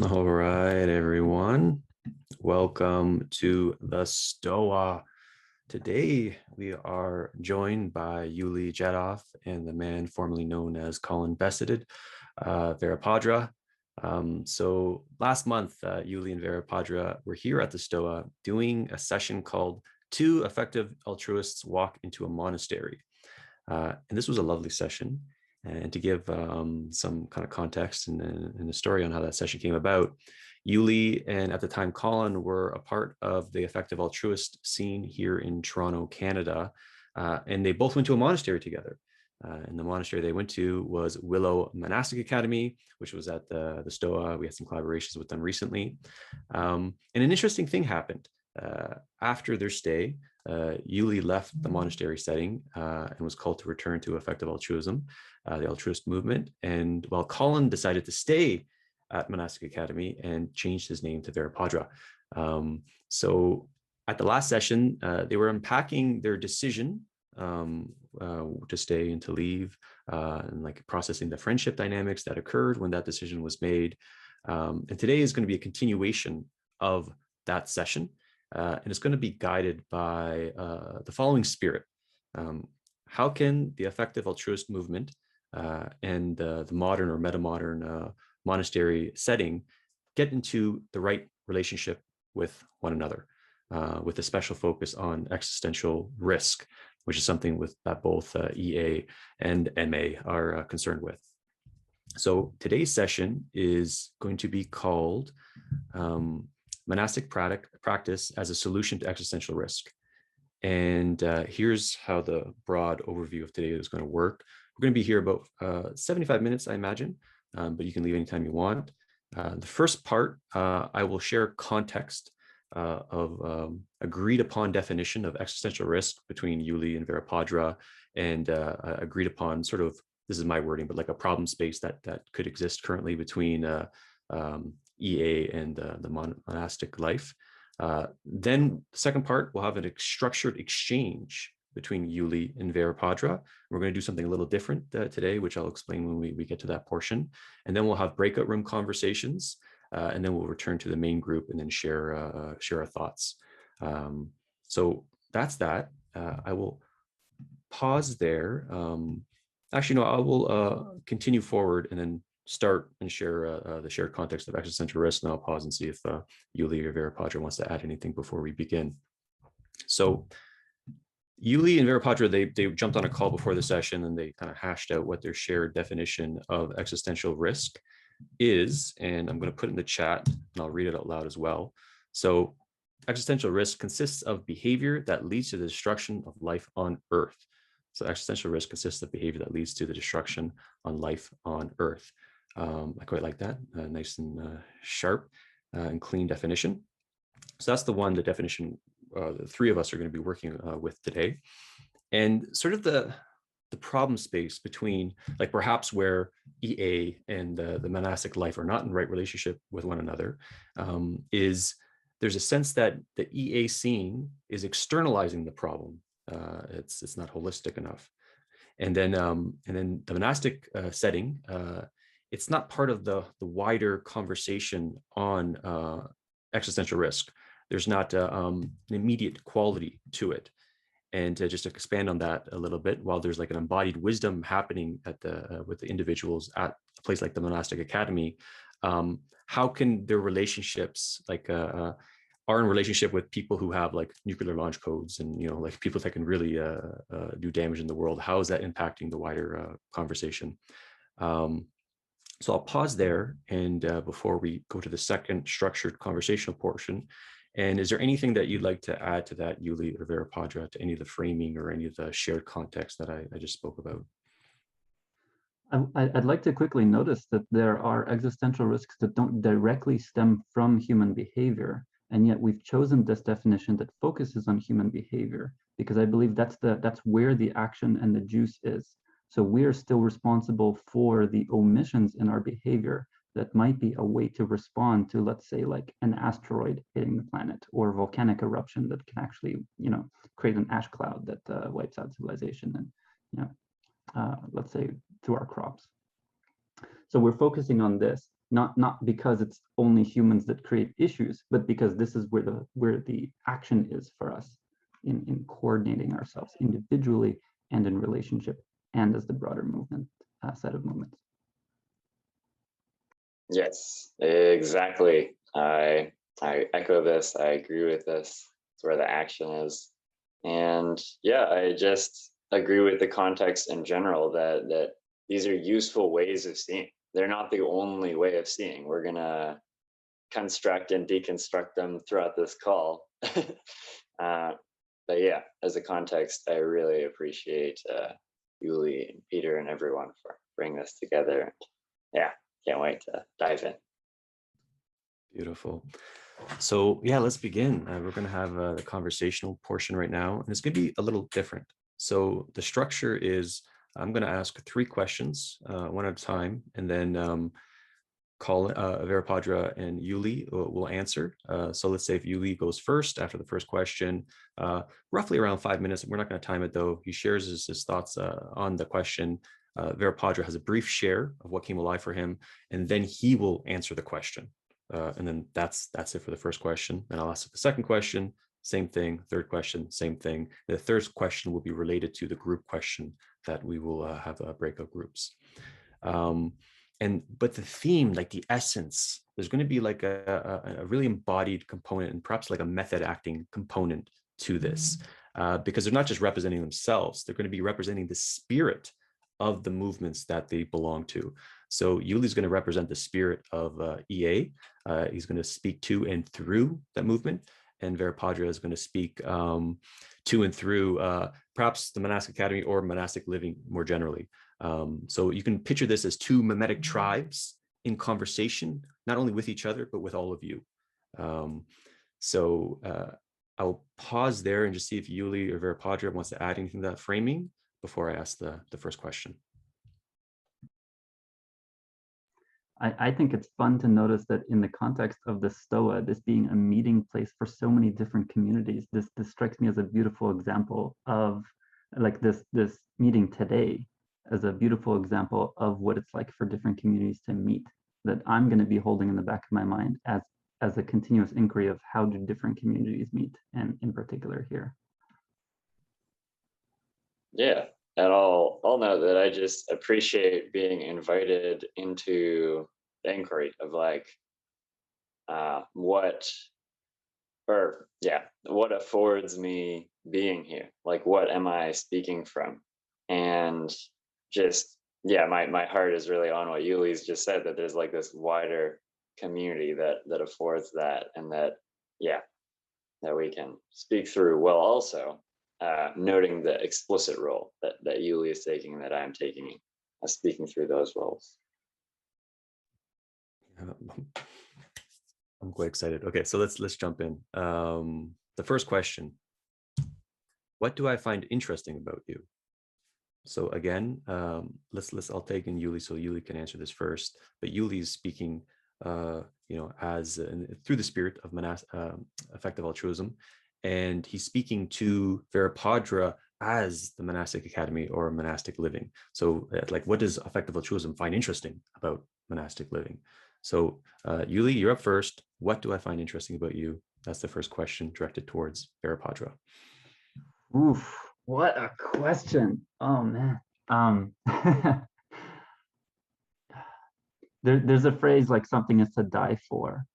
All right, everyone. Welcome to the Stoa. Today, we are joined by Yuli Jadov and the man formerly known as Colin Besseted, Vīrabhadra. So last month, Yuli and Vīrabhadra were here at the Stoa doing a session called Two Effective Altruists Walk into a Monastery. And this was a lovely session. And to give some kind of context and a story on how that session came about, Yuli and at the time Colin were a part of the effective altruist scene here in Toronto, Canada, and they both went to a monastery together. And the monastery they went to was Willow Monastic Academy, which was at the Stoa. We had some collaborations with them recently. And an interesting thing happened. After their stay, Yuli left the monastery setting and was called to return to effective altruism, the altruist movement. And while Colin decided to stay at Monastic Academy and changed his name to Vīrabhadra. So at the last session, they were unpacking their decision to stay and to leave, and like processing the friendship dynamics that occurred when that decision was made. And today is going to be a continuation of that session. And it's going to be guided by the following spirit. How can the effective altruist movement and the modern or meta-modern monastery setting get into the right relationship with one another, with a special focus on existential risk, which is something that both EA and MA are concerned with. So today's session is going to be called Monastic Practice as a Solution to Existential Risk. And here's how the broad overview of today is going to work. We're going to be here about 75 minutes, I imagine, but you can leave anytime you want. The first part, I will share context of agreed upon definition of existential risk between Yuli and Vīrabhadra, and agreed upon sort of, this is my wording, but like a problem space that could exist currently between EA and the monastic life. Then the second part, we'll have a structured exchange between Yuli and Vīrabhadra. We're going to do something a little different today, which I'll explain when we get to that portion. And then we'll have breakout room conversations, and then we'll return to the main group and then share our thoughts. So that's that. I will pause there. Actually, no, I will continue forward and then start and share the shared context of existential risk, and I'll pause and see if Yuli or Vīrabhadra wants to add anything before we begin. So Yuli and Vīrabhadra, they jumped on a call before the session and they kind of hashed out what their shared definition of existential risk is, and I'm going to put it in the chat and I'll read it out loud as well. So existential risk consists of behavior that leads to the destruction of life on Earth. So existential risk consists of behavior that leads to the destruction on life on Earth. I quite like that, nice and sharp and clean definition. So that's the definition the three of us are going to be working with today. And sort of the problem space between, like perhaps where EA and the monastic life are not in the right relationship with one another, is there's a sense that the EA scene is externalizing the problem. It's not holistic enough. And then the monastic setting, it's not part of the wider conversation on existential risk. There's not an immediate quality to it. And just to expand on that a little bit, while there's like an embodied wisdom happening at with the individuals at a place like the Monastic Academy, how can their relationships are in relationship with people who have like nuclear launch codes and, you know, like people that can really do damage in the world? How is that impacting the wider conversation? So I'll pause there, and before we go to the second structured conversational portion. And is there anything that you'd like to add to that, Yuli or Vīrabhadra, to any of the framing or any of the shared context that I just spoke about? I'd like to quickly notice that there are existential risks that don't directly stem from human behavior, and yet we've chosen this definition that focuses on human behavior because I believe that's where the action and the juice is. So we are still responsible for the omissions in our behavior that might be a way to respond to, let's say, like an asteroid hitting the planet or a volcanic eruption that can actually, you know, create an ash cloud that wipes out civilization and, you know, let's say through our crops. So we're focusing on this. not because it's only humans that create issues, but because this is where the action is for us in coordinating ourselves individually and in relationship and as the broader movement, set of movements. Yes, exactly. I echo this. I agree with this. It's where the action is. And yeah, I just agree with the context in general that these are useful ways of seeing. They're not the only way of seeing. We're gonna construct and deconstruct them throughout this call. But yeah, as a context, I really appreciate Yuli and Peter and everyone for bringing this together. Yeah, can't wait to dive in. Beautiful. So yeah, let's begin. We're going to have a conversational portion right now, and it's going to be a little different. So the structure is I'm going to ask 3 questions, one at a time, and then call Vīrabhadra and Yuli will answer. So let's say if Yuli goes first after the first question, roughly around 5 minutes. We're not going to time it though. He shares his thoughts on the question. Vīrabhadra has a brief share of what came alive for him, and then he will answer the question. And then that's it for the first question. And I'll ask the second question, same thing. Third question, same thing. The third question will be related to the group question that we will have breakout groups. But the theme, like the essence, there's going to be like a really embodied component and perhaps like a method acting component to this, because they're not just representing themselves, they're going to be representing the spirit of the movements that they belong to. So Yuli is going to represent the spirit of EA. He's going to speak to and through that movement. And Vīrabhadra is going to speak to and through perhaps the Monastic Academy or monastic living more generally. So you can picture this as 2 mimetic tribes in conversation, not only with each other, but with all of you. I'll pause there and just see if Yuli or Vīrabhadra wants to add anything to that framing before I ask the first question. I think it's fun to notice that in the context of the Stoa, this being a meeting place for so many different communities, this strikes me as a beautiful example of like this meeting today as a beautiful example of what it's like for different communities to meet, that I'm going to be holding in the back of my mind as a continuous inquiry of how do different communities meet, and in particular here. Yeah, and I'll note that I just appreciate being invited into the inquiry of like what affords me being here, like what am I speaking from, and just my heart is really on what Yuli's just said, that there's like this wider community that affords that, and that we can speak through, while also noting the explicit role that Yuli is taking and that I'm taking, speaking through those roles. I'm quite excited. Okay, so let's jump in. The first question: what do I find interesting about you? So again, I'll take in Yuli, so Yuli can answer this first. But Yuli is speaking, as through the spirit of effective altruism, and he's speaking to Vīrabhadra as the Monastic Academy or monastic living. So, like, what does effective altruism find interesting about monastic living? So, Yuli, you're up first. What do I find interesting about you? That's the first question directed towards Vīrabhadra. Oof, what a question. Oh man. There's a phrase like something is to die for.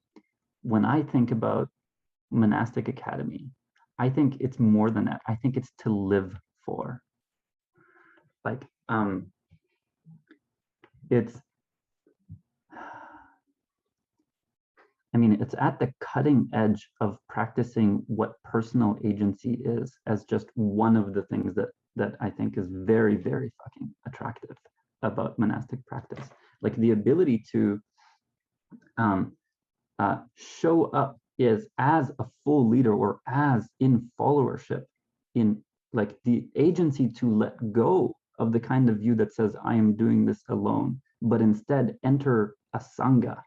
When I think about Monastic Academy, I think it's more than that. I think it's to live for. Like, it's at the cutting edge of practicing what personal agency is, as just one of the things that I think is very, very fucking attractive about monastic practice. Like the ability to show up is as a full leader or as in followership, in like the agency to let go of the kind of view that says I am doing this alone, but instead enter a sangha,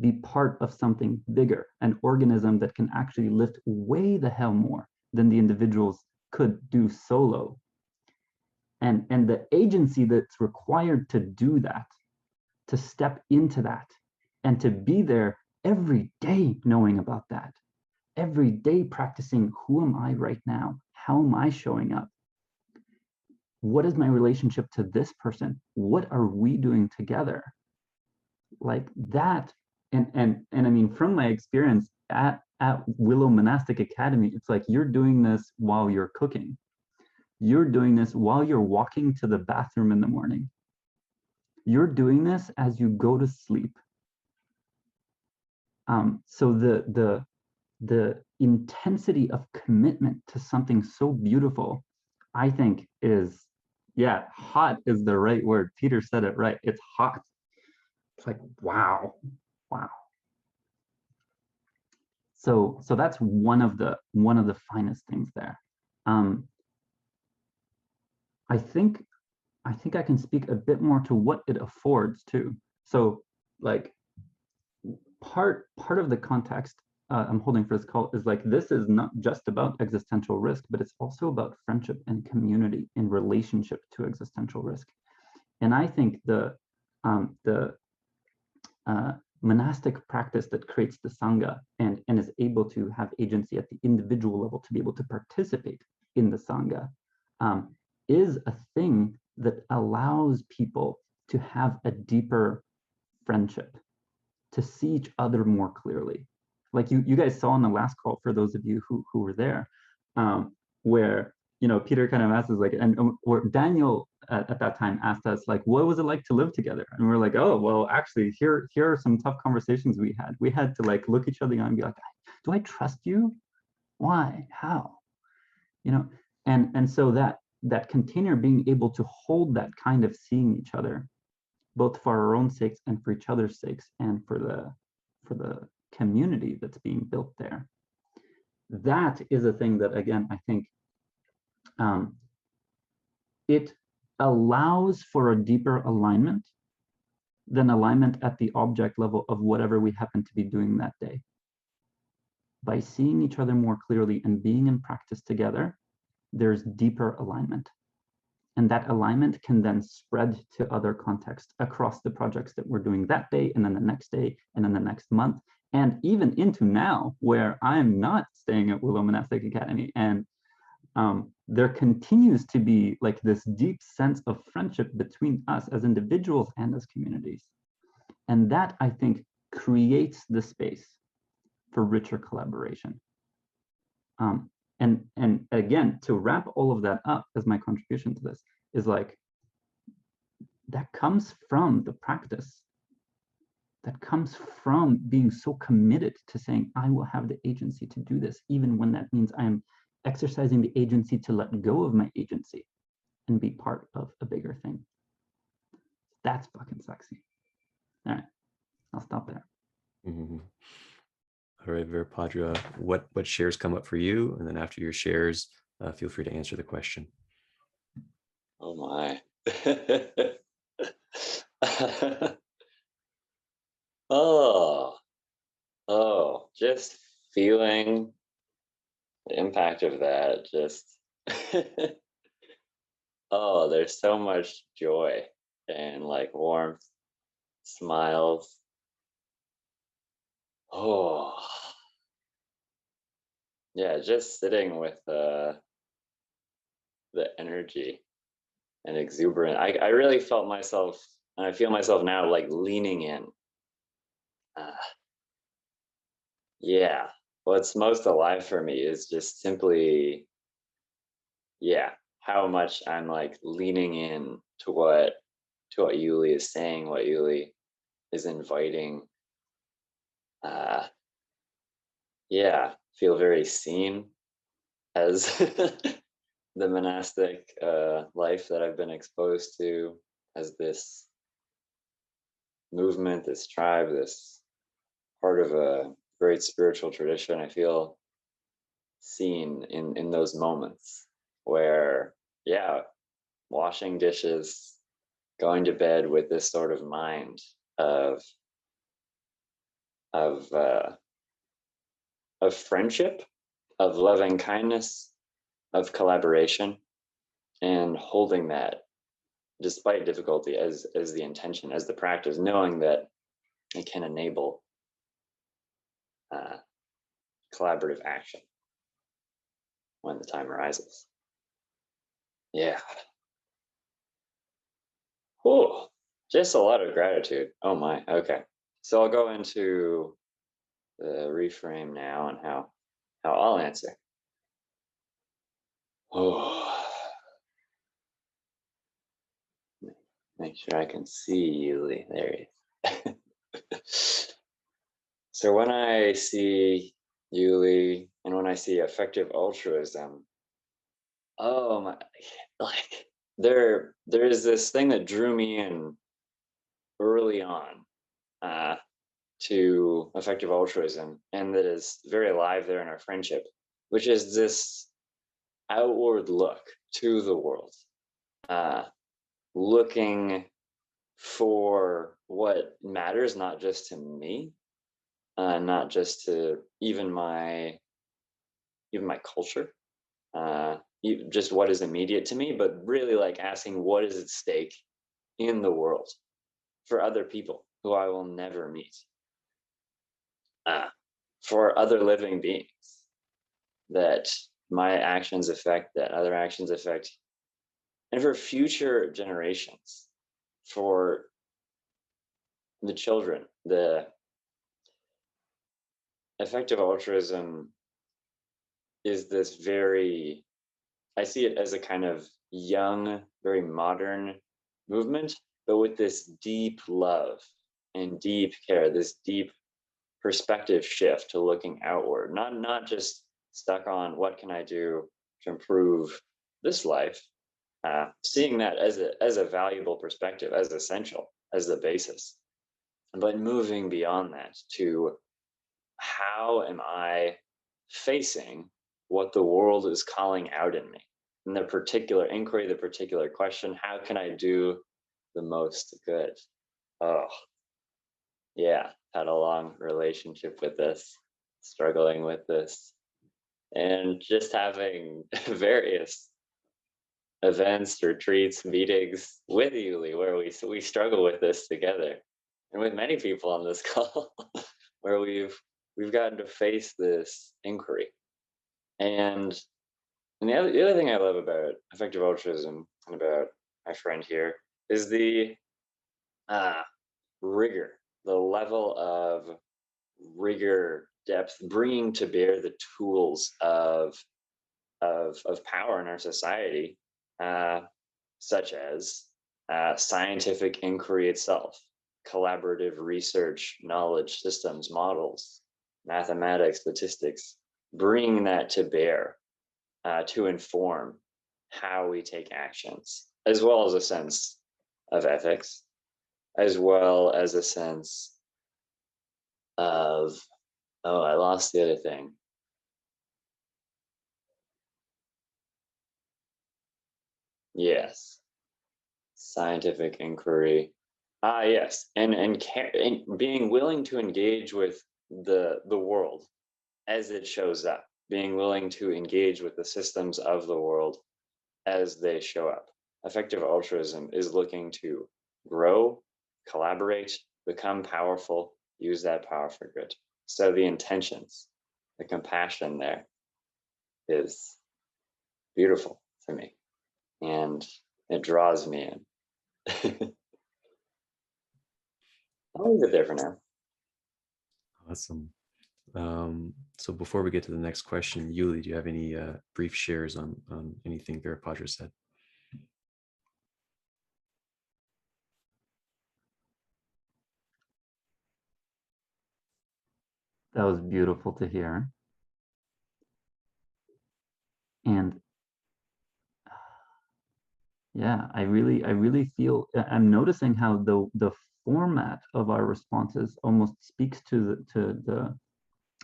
be part of something bigger, an organism that can actually lift way the hell more than the individuals could do solo. And the agency that's required to do that, to step into that, And to be there every day knowing about that, every day practicing, who am I right now? How am I showing up? What is my relationship to this person? What are we doing together? Like that. And I mean, from my experience at Willow Monastic Academy, it's like you're doing this while you're cooking. You're doing this while you're walking to the bathroom in the morning. You're doing this as you go to sleep. So the intensity of commitment to something so beautiful, I think is, yeah, hot is the right word. Peter said it right. It's hot. It's like, wow. So that's one of the finest things there. I think I can speak a bit more to what it affords too. So like part of the context I'm holding for this call is like, this is not just about existential risk, but it's also about friendship and community in relationship to existential risk. And I think the monastic practice that creates the Sangha and is able to have agency at the individual level to be able to participate in the Sangha is a thing that allows people to have a deeper friendship, to see each other more clearly. Like you guys saw in the last call, for those of you who were there, where, you know, Peter kind of asked us like, and where Daniel at that time asked us like, what was it like to live together? And we were like, oh, well, actually, here are some tough conversations we had. We had to like look each other in the eye and be like, do I trust you? Why? How? You know, and so that container being able to hold that kind of seeing each other, both for our own sakes and for each other's sakes, and for the community that's being built there. That is a thing that, again, I think it allows for a deeper alignment than alignment at the object level of whatever we happen to be doing that day. By seeing each other more clearly and being in practice together, there's deeper alignment. And that alignment can then spread to other contexts across the projects that we're doing that day, and then the next day, and then the next month, and even into now, where I'm not staying at Willow Monastic Academy. And there continues to be like this deep sense of friendship between us as individuals and as communities. And that, I think, creates the space for richer collaboration. And again, to wrap all of that up as my contribution to this is like, that comes from the practice. That comes from being so committed to saying, I will have the agency to do this, even when that means I'm exercising the agency to let go of my agency and be part of a bigger thing. That's fucking sexy. All right, I'll stop there. Mm-hmm. All right, Vīrabhadra, what shares come up for you? And then after your shares, feel free to answer the question. Oh my. Just feeling the impact of that. Just there's so much joy and like warmth, smiles. Yeah, just sitting with the energy and exuberant. I really felt myself, and I feel myself now, like leaning in. Yeah, what's most alive for me is just simply, how much I'm like leaning in to what Yuli is saying, what Yuli is inviting. Feel very seen as the monastic life that I've been exposed to, as this movement, this tribe, this part of a great spiritual tradition. I feel seen in those moments where, washing dishes, going to bed with this sort of mind of friendship, of loving kindness, of collaboration, and holding that despite difficulty as the intention, as the practice, knowing that it can enable collaborative action when the time arises. Yeah. Oh, just a lot of gratitude. Oh my. Okay. So I'll go into the reframe now and how I'll answer. Oh, make sure I can see Yuli. There he is. So when I see Yuli and when I see effective altruism, oh my, like there is this thing that drew me in early on to effective altruism, and that is very alive there in our friendship, which is this outward look to the world, looking for what matters, not just to me, not just to even my culture, just what is immediate to me, but really like asking what is at stake in the world for other people who I will never meet, for other living beings that my actions affect, that other actions affect, and for future generations, for the children. The effective altruism is this very, I see it as a kind of young, very modern movement, but with this deep love and deep care, this deep perspective shift to looking outward, not just stuck on what can I do to improve this life, seeing that as a valuable perspective, as essential, as the basis, but moving beyond that to how am I facing what the world is calling out in me, in the particular inquiry, the particular question, how can I do the most good? Oh, yeah, had a long relationship with this, struggling with this, and just having various events, retreats, meetings with Yuli where we struggle with this together, and with many people on this call, where we've gotten to face this inquiry. And the other thing I love about effective altruism and about my friend here is the rigor, the level of rigor, depth, bringing to bear the tools of power in our society, such as scientific inquiry itself, collaborative research, knowledge systems, models, mathematics, statistics, bringing that to bear to inform how we take actions, as well as a sense of ethics, as well as a sense of, oh, I lost the other thing. Yes, scientific inquiry. Yes, and being willing to engage with the world as it shows up, being willing to engage with the systems of the world as they show up. Effective altruism is looking to grow, collaborate, become powerful, use that power for good. So the intentions, the compassion there is beautiful to me, and it draws me in. I'll leave it there for now. Awesome. So before we get to the next question, Yuli, do you have any brief shares on anything Vīrabhadra said? That was beautiful to hear. And yeah, I really feel, I'm noticing how the format of our responses almost speaks to the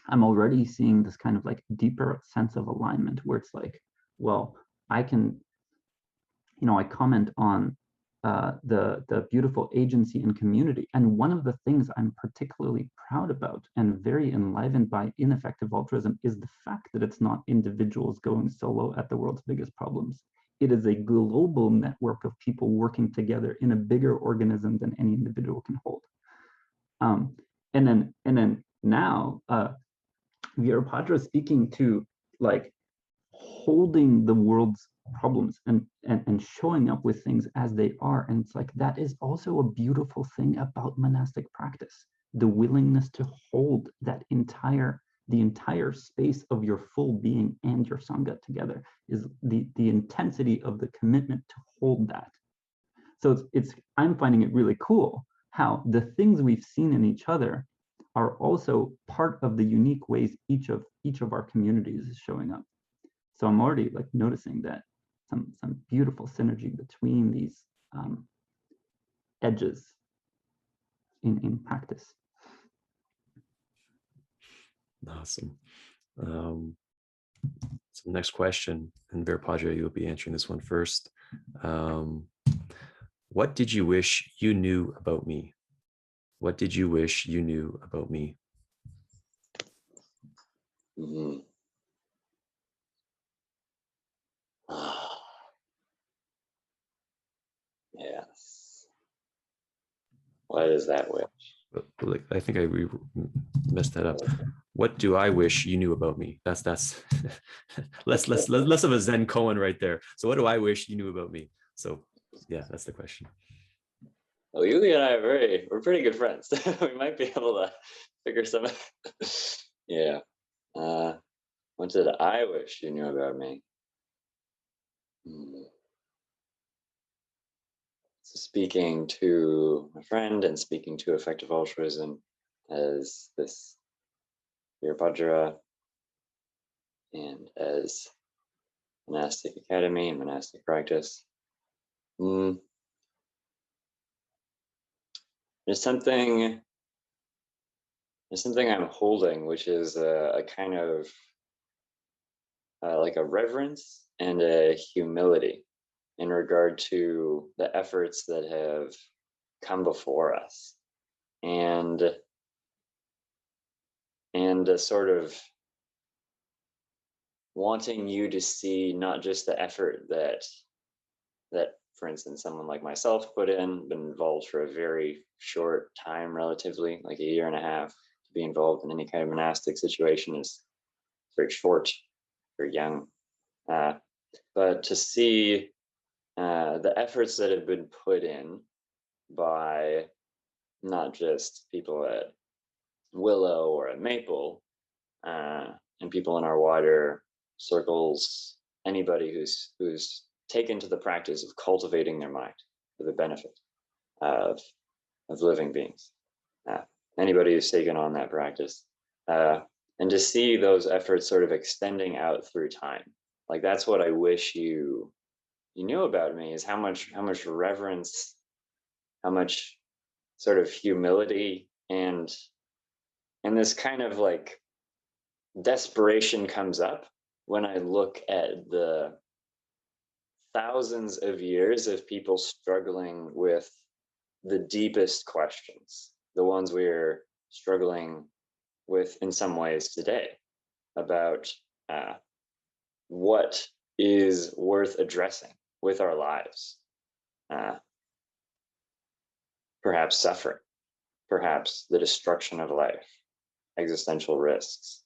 I'm already seeing this kind of like deeper sense of alignment where it's like, well, I can, I comment on the beautiful agency and community. And one of the things I'm particularly proud about and very enlivened by ineffective altruism is the fact that it's not individuals going solo at the world's biggest problems. It is a global network of people working together in a bigger organism than any individual can hold. And then now Vīrabhadra is speaking to like holding the world's problems and showing up with things as they are. And it's like, that is also a beautiful thing about monastic practice. The willingness to hold that the entire space of your full being and your Sangha together is the intensity of the commitment to hold that. So I'm finding it really cool how the things we've seen in each other are also part of the unique ways each of our communities is showing up. So I'm already like noticing that some beautiful synergy between these edges in practice. Awesome. So next question, and Vīrabhadra, you'll be answering this one first. What did you wish you knew about me? What did you wish you knew about me? Mm-hmm. Yes. What is that wish? I think I messed that up. What do I wish you knew about me? That's less of a Zen koan right there. So what do I wish you knew about me? So yeah, that's the question. Well, Yuli and I we're pretty good friends. We might be able to figure some. Yeah. What did I wish you knew about me? So speaking to my friend and speaking to effective altruism as this Vīrabhadra and as Monastic Academy and monastic practice. There's something I'm holding, which is a kind of like a reverence and a humility in regard to the efforts that have come before us, and a sort of wanting you to see not just the effort that for instance someone like myself put in, been involved for a very short time, relatively like a year and a half. To be involved in any kind of monastic situation is very short, very young, but to see the efforts that have been put in by not just people at Willow or at Maple, and people in our wider circles, anybody who's taken to the practice of cultivating their mind for the benefit of living beings. Anybody who's taken on that practice, and to see those efforts sort of extending out through time. Like that's what I wish you knew about me, is how much reverence, how much sort of humility and this kind of like desperation comes up when I look at the thousands of years of people struggling with the deepest questions, the ones we're struggling with in some ways today, about what is worth addressing with our lives. Perhaps suffering, perhaps the destruction of life, existential risks,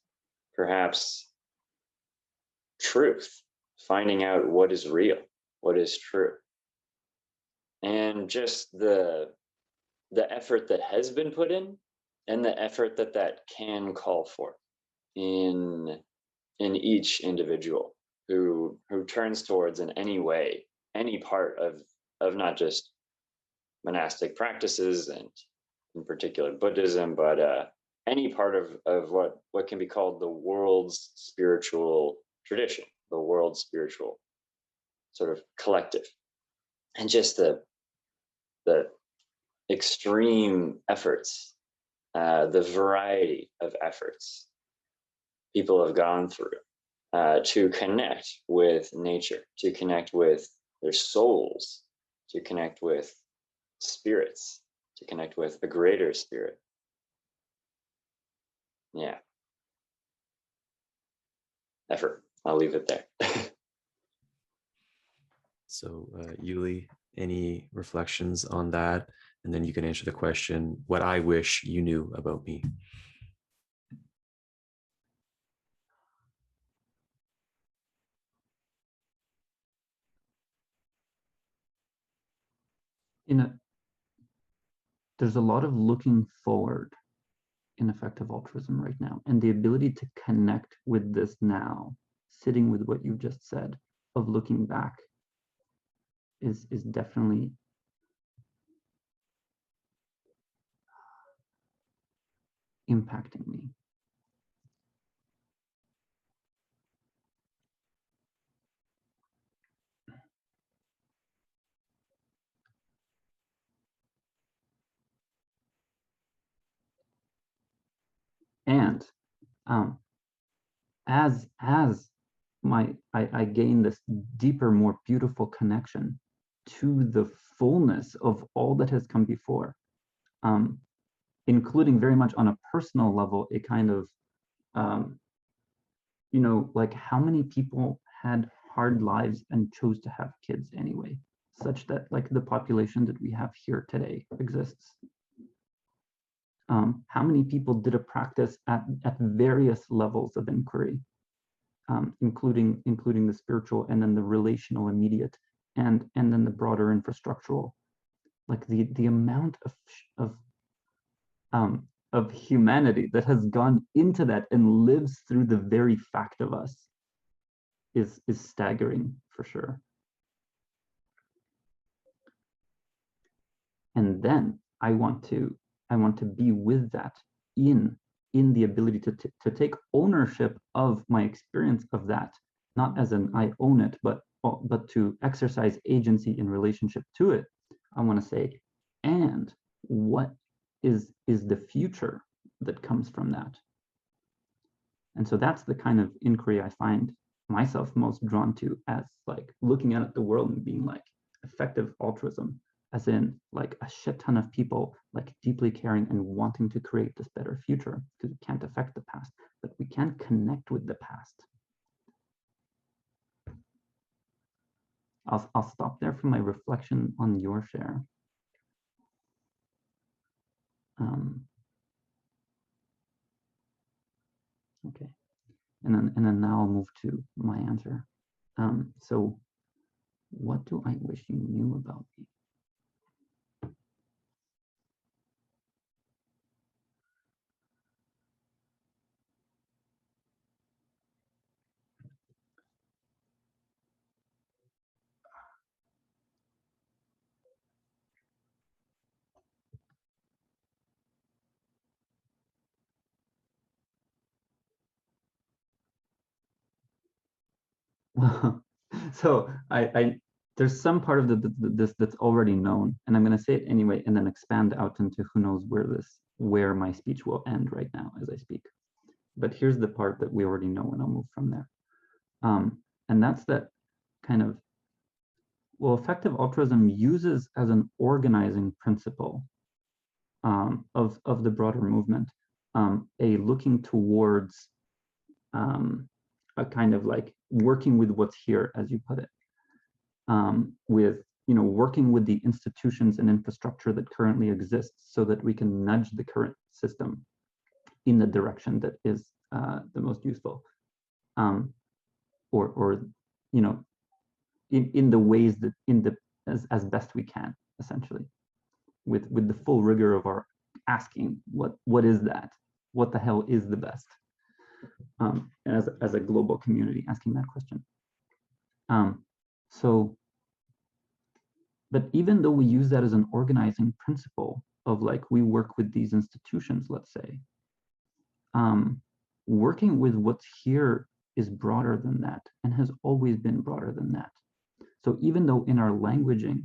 perhaps truth, finding out what is real, what is true, and just the effort that has been put in and the effort that can call for in each individual who turns towards in any way any part of not just monastic practices and in particular Buddhism, but any part of what can be called the world's spiritual tradition, the world's spiritual sort of collective, and just the extreme efforts, the variety of efforts people have gone through to connect with nature, to connect with their souls, to connect with spirits, to connect with a greater spirit. Yeah. Effort. I'll leave it there. So Yuli, any reflections on that? And then you can answer the question, what I wish you knew about me. There's a lot of looking forward in effective altruism right now, and the ability to connect with this now, sitting with what you just said, of looking back is definitely impacting me. And as I gain this deeper, more beautiful connection to the fullness of all that has come before, including very much on a personal level, a kind of, like how many people had hard lives and chose to have kids anyway, such that like the population that we have here today exists. How many people did a practice at various levels of inquiry, including the spiritual and then the relational immediate and then the broader infrastructural, like the amount of humanity that has gone into that and lives through the very fact of us is staggering for sure. And then I want to be with that in the ability to take ownership of my experience of that, not as an I own it, but to exercise agency in relationship to it. I want to say, and what is the future that comes from that? And so that's the kind of inquiry I find myself most drawn to, as like looking at the world and being like, effective altruism, as in like a shit ton of people like deeply caring and wanting to create this better future, because we can't affect the past, but we can connect with the past. I'll stop there for my reflection on your share. Okay, and then now I'll move to my answer. So what do I wish you knew about me? So there's some part of this that's already known, and I'm going to say it anyway, and then expand out into who knows where my speech will end right now as I speak. But here's the part that we already know, and I'll move from there. And that's that kind of, well, effective altruism uses as an organizing principle of the broader movement a looking towards a kind of like working with what's here, as you put it, with working with the institutions and infrastructure that currently exists, so that we can nudge the current system in the direction that is the most useful, or in the ways that as best we can, essentially, with the full rigor of our asking what is that, what the hell is the best. As a global community asking that question. But even though we use that as an organizing principle of like, we work with these institutions, let's say, working with what's here is broader than that and has always been broader than that. So even though in our languaging,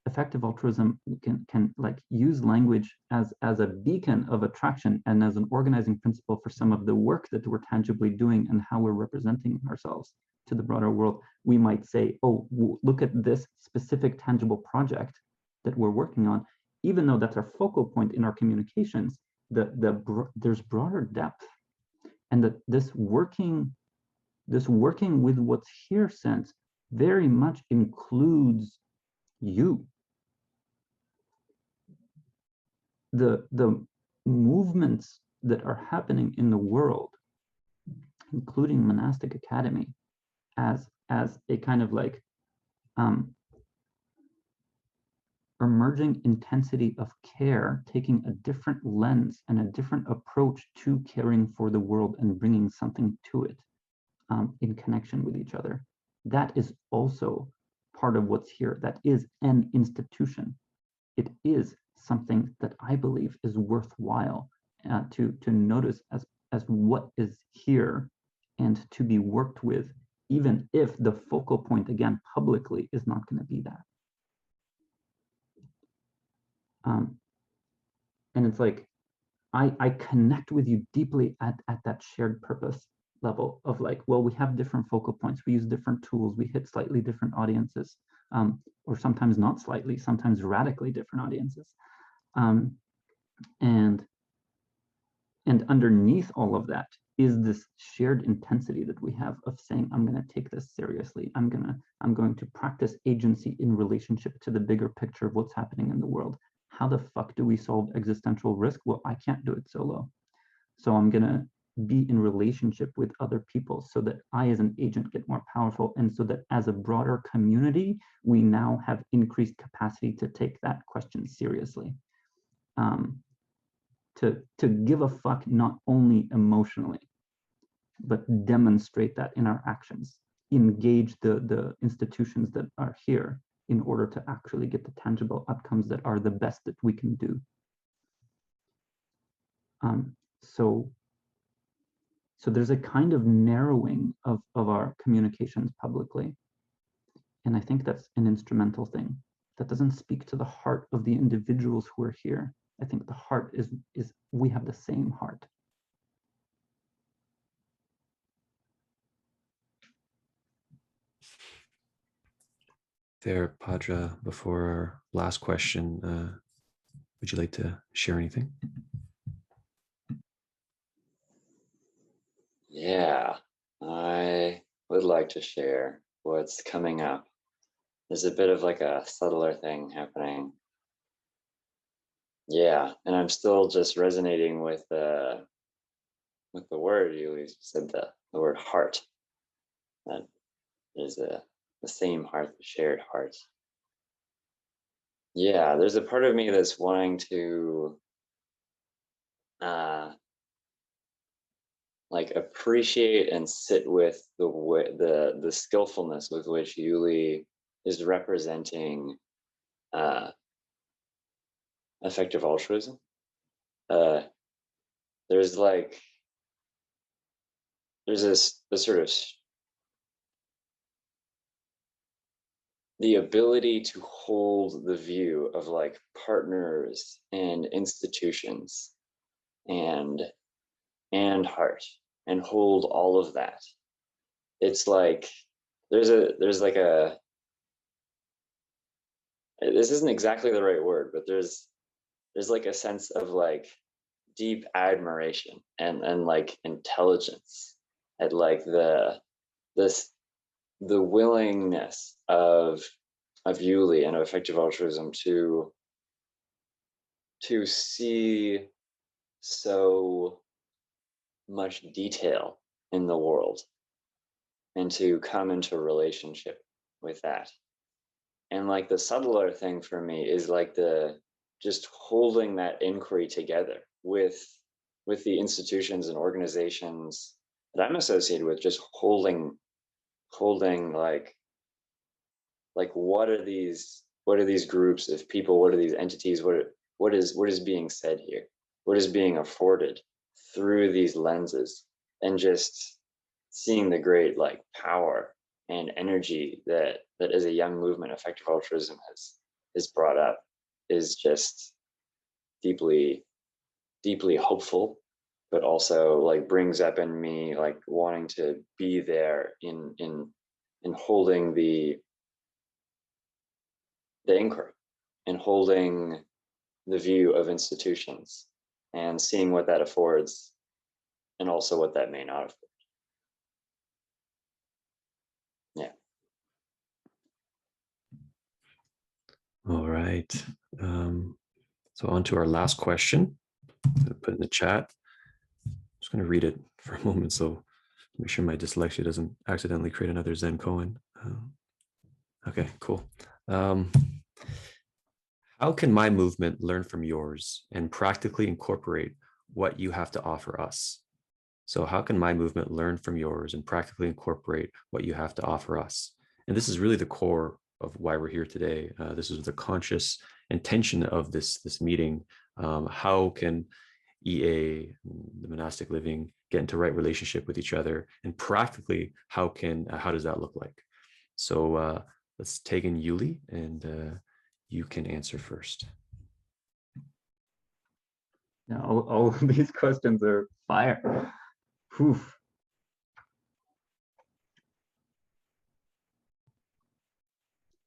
effective altruism can like use language as a beacon of attraction and as an organizing principle for some of the work that we're tangibly doing and how we're representing ourselves to the broader world, we might say, oh, look at this specific tangible project that we're working on. Even though that's our focal point in our communications, there's broader depth, and that this working with what's here sense very much includes you. the movements that are happening in the world, including Monastic Academy, as a kind of like emerging intensity of care, taking a different lens and a different approach to caring for the world and bringing something to it in connection with each other. That is also part of what's here. That is an institution. It is something that I believe is worthwhile to notice as what is here and to be worked with, even if the focal point, again, publicly is not going to be that. And it's like, I connect with you deeply at that shared purpose level of like, well, we have different focal points, we use different tools, we hit slightly different audiences, or sometimes not slightly, sometimes radically different audiences. And underneath all of that is this shared intensity that we have of saying, I'm going to take this seriously. I'm going to practice agency in relationship to the bigger picture of what's happening in the world. How the fuck do we solve existential risk? Well, I can't do it solo. So I'm going to be in relationship with other people so that I as an agent get more powerful, and so that as a broader community, we now have increased capacity to take that question seriously. To give a fuck not only emotionally, but demonstrate that in our actions, engage the institutions that are here in order to actually get the tangible outcomes that are the best that we can do. So there's a kind of narrowing of our communications publicly. And I think that's an instrumental thing. That doesn't speak to the heart of the individuals who are here. I think the heart is we have the same heart. Vīrabhadra, before our last question, would you like to share anything? Yeah, I would like to share what's coming up. There's a bit of like a subtler thing happening. Yeah, and I'm still just resonating with the word you said, the word heart. That there's the same heart, the shared heart. Yeah, there's a part of me that's wanting to like appreciate and sit with the skillfulness with which Yuli is representing effective altruism. There's this sort of the ability to hold the view of like partners and institutions and heart, and hold all of that. It's like there's like a, this isn't exactly the right word, but there's like a sense of like deep admiration and like intelligence at like the willingness of Yuli and of effective altruism to see so much detail in the world and to come into relationship with that. And like the subtler thing for me is like the just holding that inquiry together with the institutions and organizations that I'm associated with, just holding like what are these groups of people, what are these entities, what is being said here, what is being afforded through these lenses, and just seeing the great like power and energy that as a young movement effective altruism has brought up is just deeply hopeful, but also like brings up in me like wanting to be there in holding the inquiry and holding the view of institutions and seeing what that affords and also what that may not afford. Yeah. All right. So on to our last question. I'm going to put in the chat. I'm just going to read it for a moment, so make sure my dyslexia doesn't accidentally create another Zen koan. Okay, cool. How can my movement learn from yours and practically incorporate what you have to offer us? So how can my movement learn from yours and practically incorporate what you have to offer us? And this is really the core of why we're here today. This is the conscious intention of this meeting. How can EA, the monastic living, get into right relationship with each other? And practically, how does that look like? So let's take in Yuli, and you can answer first. Yeah, all of these questions are fire. Whew.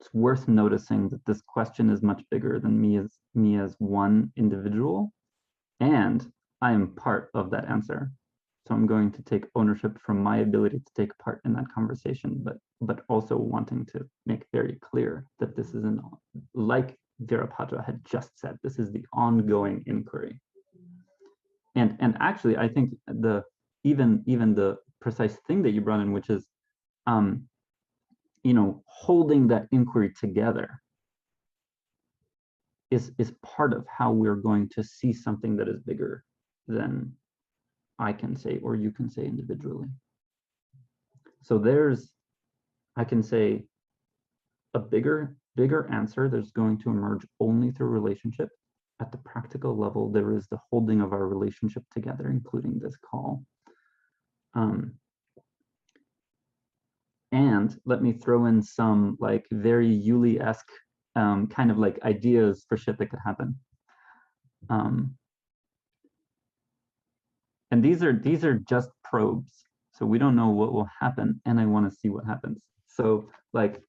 It's worth noticing that this question is much bigger than me as one individual, and I am part of that answer. So I'm going to take ownership from my ability to take part in that conversation, but also wanting to make very clear that this is like Vīrabhadra had just said, this is the ongoing inquiry. And actually, I think even the precise thing that you brought in, which is holding that inquiry together is part of how we're going to see something that is bigger than I can say or you can say individually. So I can say a bigger answer that's going to emerge only through relationship. At the practical level, there is the holding of our relationship together, including this call. And let me throw in some like very Yuli-esque kind of like ideas for shit that could happen. And these are just probes. So we don't know what will happen, and I want to see what happens. So like,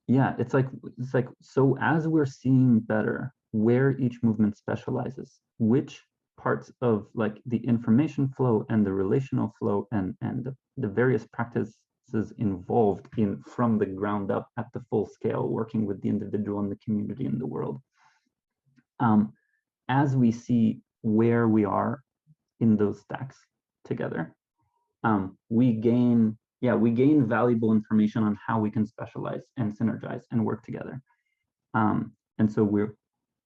yeah, it's like, so as we're seeing better where each movement specializes, which parts of like the information flow and the relational flow and the various practices involved in from the ground up at the full scale, working with the individual and the community in the world. As we see where we are in those stacks together, we gain valuable information on how we can specialize and synergize and work together. And so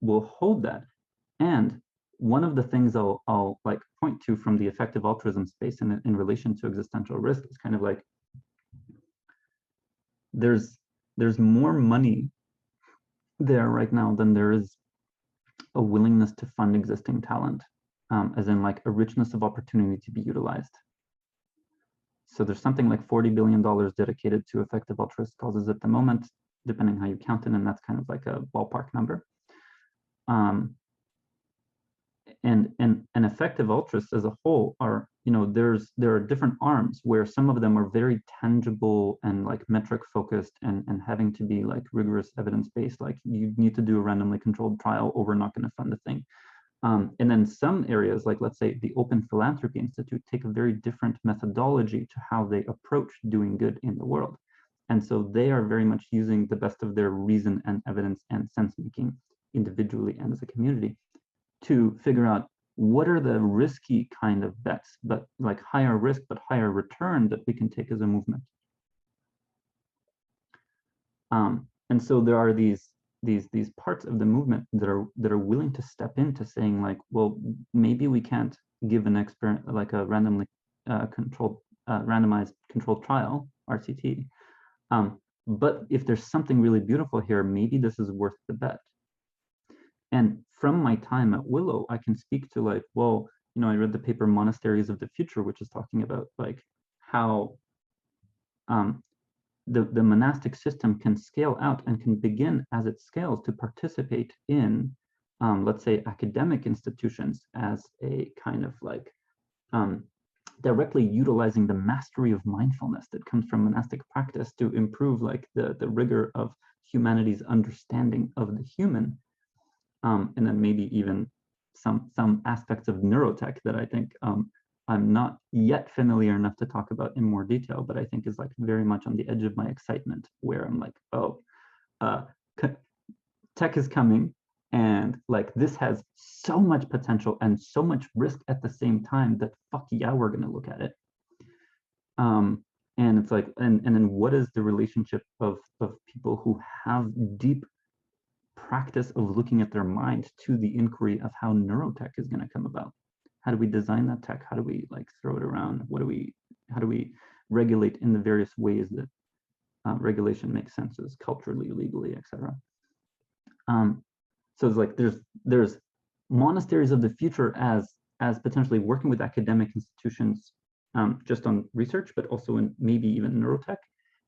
we'll hold that. And one of the things I'll like point to from the effective altruism space in relation to existential risk is kind of like, there's more money there right now than there is a willingness to fund existing talent, as in like a richness of opportunity to be utilized. So there's something like $40 billion dedicated to effective altruist causes at the moment, depending how you count it, and that's kind of like a ballpark number. And effective altruists as a whole are, there are different arms where some of them are very tangible and like metric focused and having to be like rigorous evidence-based, like you need to do a randomly controlled trial or we're not going to fund the thing. And then some areas, like let's say the Open Philanthropy Institute, take a very different methodology to how they approach doing good in the world. And so they are very much using the best of their reason and evidence and sense making individually and as a community to figure out what are the risky kind of bets, but like higher risk, but higher return that we can take as a movement. And so there are these parts of the movement that are willing to step into saying like, well, maybe we can't give an experiment like a randomly randomized controlled trial, RCT. But if there's something really beautiful here, maybe this is worth the bet. And from my time at Willow, I can speak to like, well, I read the paper Monasteries of the Future, which is talking about like how the monastic system can scale out and can begin as it scales to participate in, let's say, academic institutions as a kind of like directly utilizing the mastery of mindfulness that comes from monastic practice to improve like the rigor of humanity's understanding of the human. And then maybe even some aspects of neurotech that I think I'm not yet familiar enough to talk about in more detail, but I think is like very much on the edge of my excitement, where I'm like, oh, tech is coming, and like this has so much potential and so much risk at the same time that fuck yeah, we're gonna look at it. And it's like, and then what is the relationship of people who have deep practice of looking at their mind to the inquiry of how neurotech is going to come about? How do we design that tech? How do we like throw it around? How do we regulate in the various ways that regulation makes sense, as culturally, legally, etc. So it's like there's monasteries of the future as potentially working with academic institutions just on research, but also in maybe even neurotech.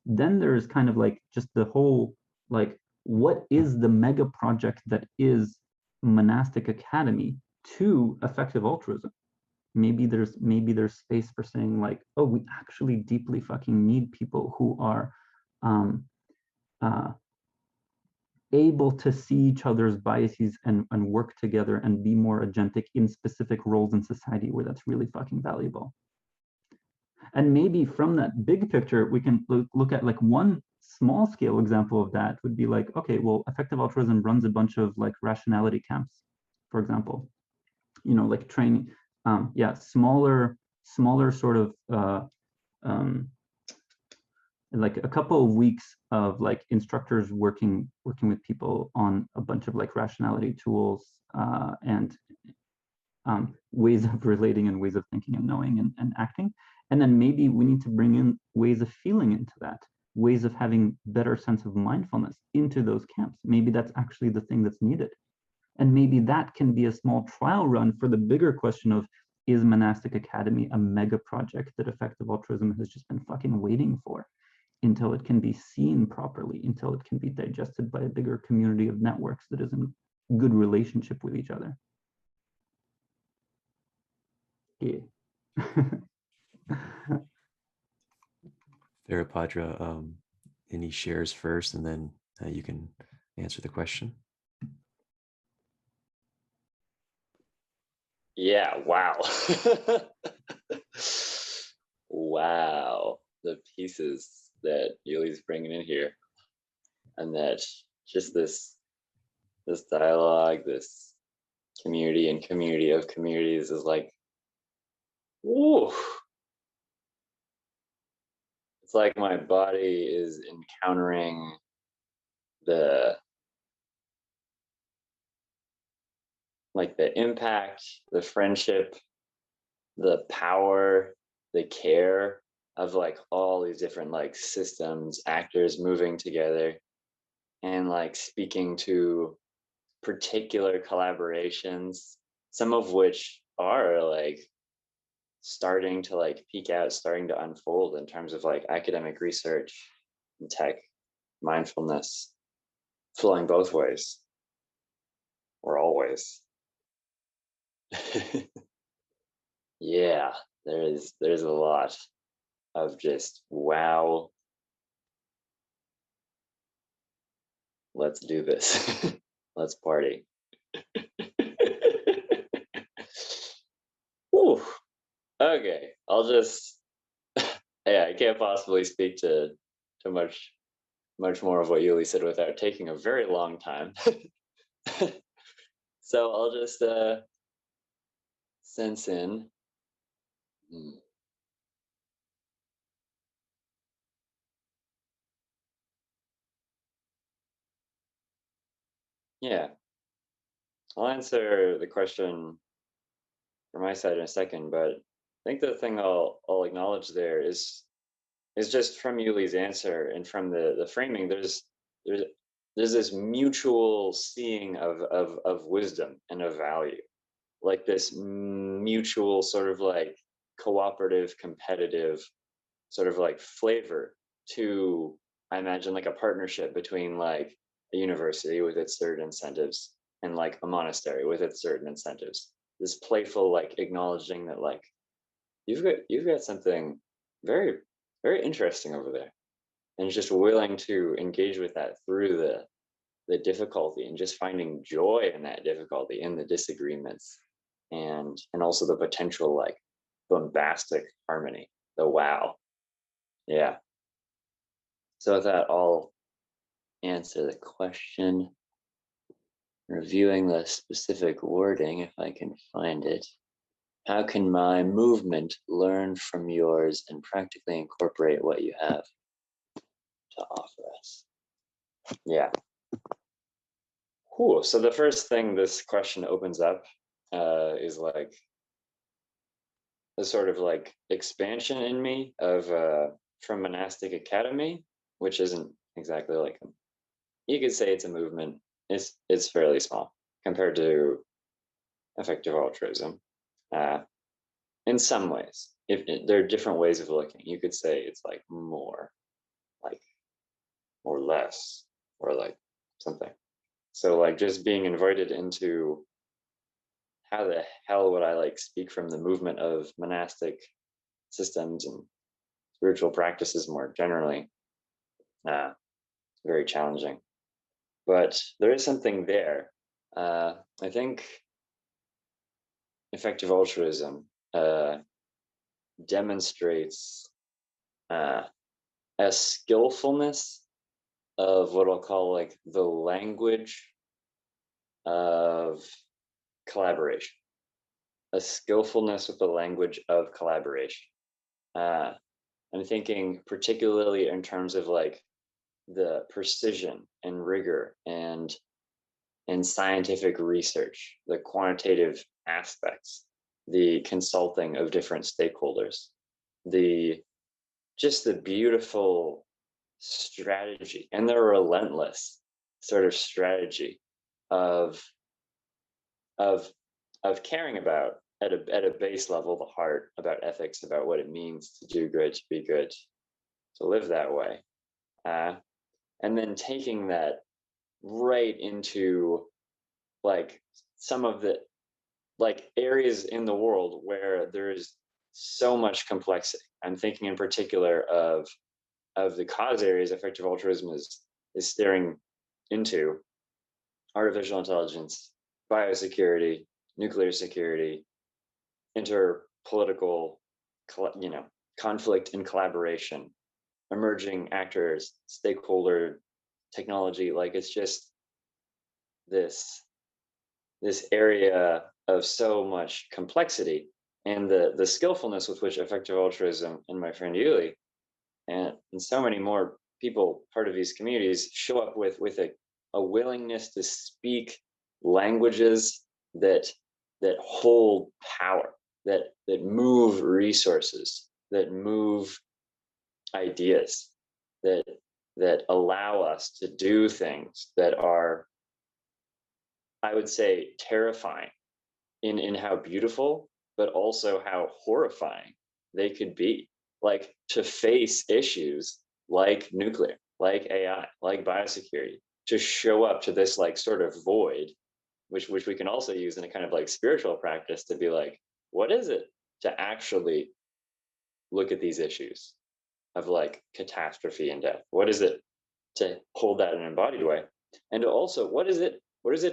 Then there's kind of like just the whole, like, what is the mega project that is Monastic Academy to effective altruism? Maybe there's space for saying like, oh, we actually deeply fucking need people who are able to see each other's biases and work together and be more agentic in specific roles in society where that's really fucking valuable. And maybe from that big picture, we can look at like one small scale example of that would be like, okay, well, effective altruism runs a bunch of like rationality camps, for example, you know, like training, smaller sort of, like a couple of weeks of like instructors working with people on a bunch of like rationality tools and ways of relating and ways of thinking and knowing and acting. And then maybe we need to bring in ways of feeling into that, ways of having better sense of mindfulness into those camps. Maybe that's actually the thing that's needed. And maybe that can be a small trial run for the bigger question of, is Monastic Academy a mega project that effective altruism has just been fucking waiting for until it can be seen properly, until it can be digested by a bigger community of networks that is in good relationship with each other? Yeah. Vīrabhadra, any shares first, and then you can answer the question. Yeah, wow. Wow, the pieces that Yuli's bringing in here, and that just this dialogue, this community and community of communities is like, woo. It's like my body is encountering the impact, the friendship, the power, the care of like all these different like systems, actors moving together and like speaking to particular collaborations, some of which are like starting to like peek out, starting to unfold in terms of like academic research and tech, mindfulness, flowing both ways or always. Yeah, there's a lot of just wow, let's do this. Let's party. Whew. Okay, I'll just yeah, I can't possibly speak to much more of what Yuli said without taking a very long time. So I'll just sense in. Yeah, I'll answer the question from my side in a second, but I think the thing I'll acknowledge there is just from Yuli's answer and from the framing. There's this mutual seeing of wisdom and of value, like this mutual sort of like cooperative, competitive sort of like flavor to, I imagine, like a partnership between like a university with its certain incentives and like a monastery with its certain incentives. This playful like acknowledging that like you've got something very, very interesting over there, and just willing to engage with that through the difficulty and just finding joy in that difficulty, in the disagreements, and also the potential like bombastic harmony, the wow. Yeah. So with that, I'll answer the question, reviewing the specific wording if I can find it. How can my movement learn from yours and practically incorporate what you have to offer us? Yeah. Cool. So the first thing this question opens up is like the sort of like expansion in me of from Monastic Academy, which isn't exactly like you could say it's a movement. It's fairly small compared to effective altruism. In some ways, if there are different ways of looking, you could say it's like more, like or less, or like something. So like just being invited into how the hell would I like speak from the movement of monastic systems and spiritual practices more generally? It's very challenging, but there is something there. I think effective altruism demonstrates a skillfulness of what I'll call like the language of collaboration, a skillfulness with the language of collaboration. I'm thinking particularly in terms of like the precision and rigor and scientific research, the quantitative aspects, the consulting of different stakeholders, the just the beautiful strategy and the relentless sort of strategy of of caring about at a base level the heart, about ethics, about what it means to do good, to be good, to live that way, and then taking that right into like some of the like areas in the world where there is so much complexity. I'm thinking in particular of the cause areas effective altruism is staring into: artificial intelligence, biosecurity, nuclear security, interpolitical, conflict and collaboration, emerging actors, stakeholder technology. Like it's just this area of so much complexity, and the skillfulness with which effective altruism and my friend Yuli and so many more people part of these communities show up with a willingness to speak languages that hold power, that move resources, that move ideas, that allow us to do things that are, I would say, terrifying in how beautiful, but also how horrifying they could be. Like to face issues like nuclear, like AI, like biosecurity, to show up to this like sort of void, which we can also use in a kind of like spiritual practice to be like, what is it to actually look at these issues of like catastrophe and death? What is it to hold that in an embodied way? And also, what is it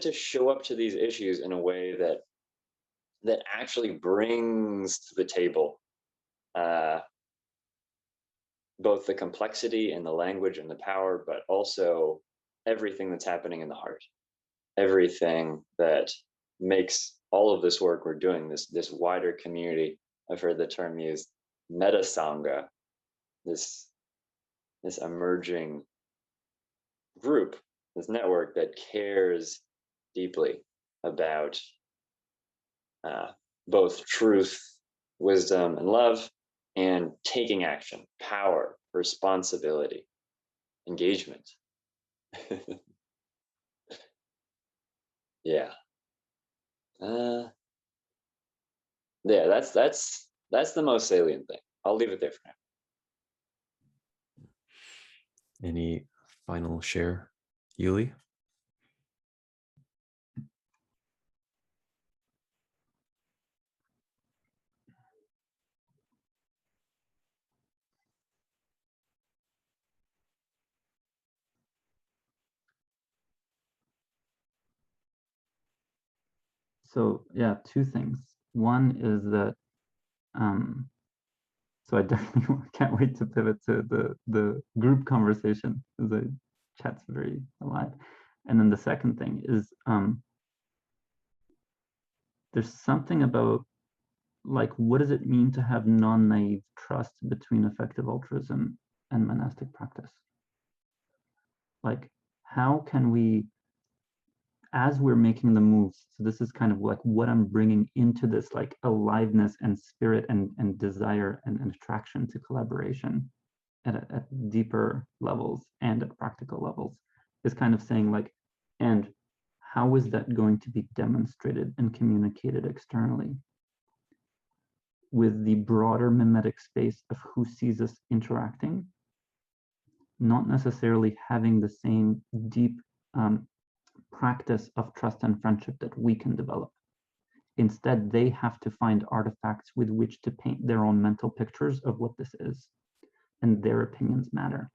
to show up to these issues in a way that actually brings to the table both the complexity and the language and the power, but also everything that's happening in the heart, everything that makes all of this work we're doing, this wider community. I've heard the term used, meta sangha, this emerging group, this network that cares deeply about both truth, wisdom, and love, and taking action, power, responsibility, engagement. Yeah. Yeah, that's the most salient thing. I'll leave it there for now. Any final share, Yuli? So yeah, two things. One is that So I definitely can't wait to pivot to the group conversation. The chat's very alive. And then the second thing is there's something about, like, what does it mean to have non-naive trust between effective altruism and monastic practice? Like, how can we, as we're making the moves, so this is kind of like what I'm bringing into this, like aliveness and spirit and desire and attraction to collaboration at deeper levels and at practical levels, is kind of saying like, and how is that going to be demonstrated and communicated externally with the broader mimetic space of who sees us interacting, not necessarily having the same deep practice of trust and friendship that we can develop. Instead, they have to find artifacts with which to paint their own mental pictures of what this is, and their opinions matter.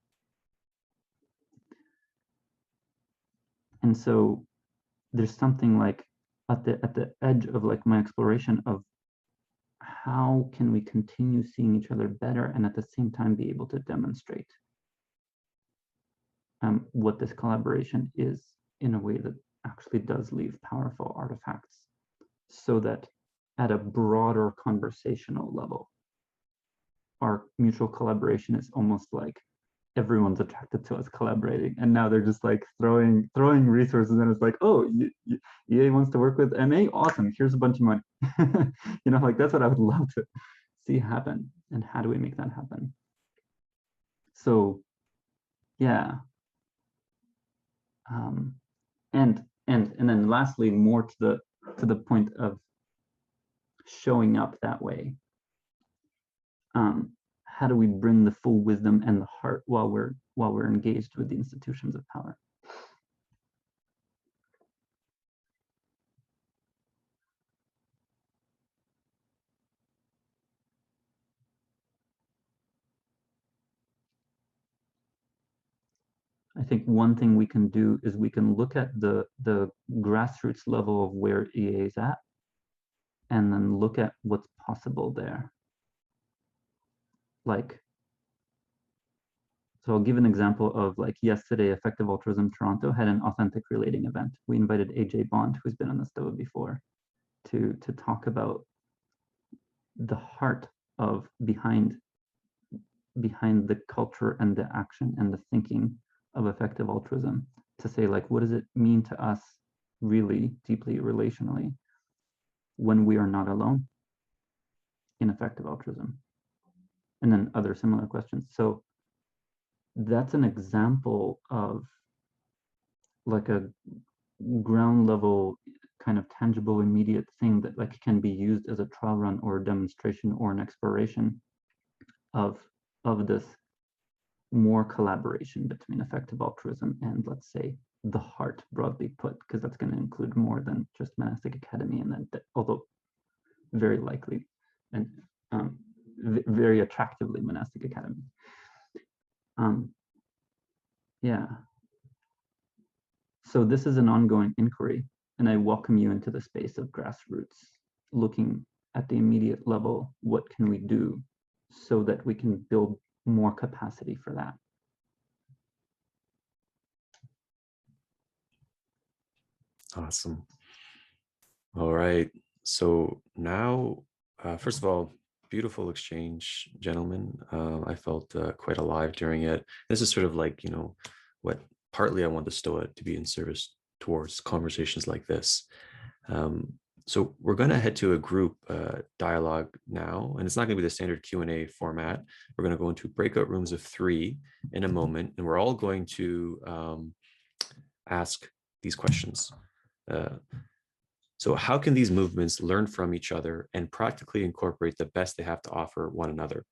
And so there's something like at the edge of like my exploration of how can we continue seeing each other better and at the same time be able to demonstrate what this collaboration is in a way that actually does leave powerful artifacts, so that at a broader conversational level, our mutual collaboration is almost like everyone's attracted to us collaborating, and now they're just like throwing resources, and it's like, oh, EA wants to work with MA, awesome, here's a bunch of money. You know, like that's what I would love to see happen. And how do we make that happen? So yeah, and then lastly, more to the point of showing up that way. How do we bring the full wisdom and the heart while we're engaged with the institutions of power? I think one thing we can do is we can look at the grassroots level of where EA is at, and then look at what's possible there. Like, so I'll give an example of like yesterday, Effective Altruism Toronto had an authentic relating event. We invited AJ Bond, who's been on the STOA before, to talk about the heart of behind the culture and the action and the thinking of effective altruism, to say like, what does it mean to us really deeply relationally when we are not alone in effective altruism? And then other similar questions. So that's an example of like a ground level kind of tangible immediate thing that like can be used as a trial run or a demonstration or an exploration of this more collaboration between effective altruism and, let's say, the heart, broadly put, because that's going to include more than just Monastic Academy, and then although very likely and very attractively Monastic Academy. Yeah. So this is an ongoing inquiry, and I welcome you into the space of grassroots, looking at the immediate level. What can we do so that we can build more capacity for that? Awesome. All right. So now, first of all, beautiful exchange, gentlemen. I felt quite alive during it. This is sort of like, you know, what partly I want the STOA to be in service towards conversations like this. So we're going to head to a group dialogue now, and it's not going to be the standard Q&A format. We're going to go into breakout rooms of 3 in a moment, and we're all going to ask these questions. So how can these movements learn from each other and practically incorporate the best they have to offer one another?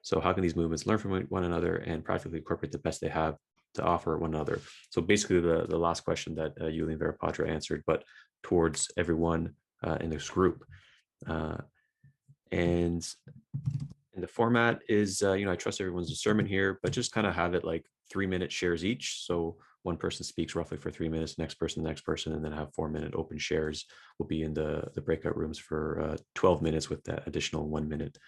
So how can these movements learn from one another and practically incorporate the best they have to offer one another? So basically the last question that Yuli and Vīrabhadra answered, but towards everyone in this group. And the format is, you know, I trust everyone's discernment here, but just kind of have it like 3-minute shares each. So one person speaks roughly for 3 minutes, the next person, and then have 4-minute open shares. We'll be in the breakout rooms for 12 minutes with that additional 1 minute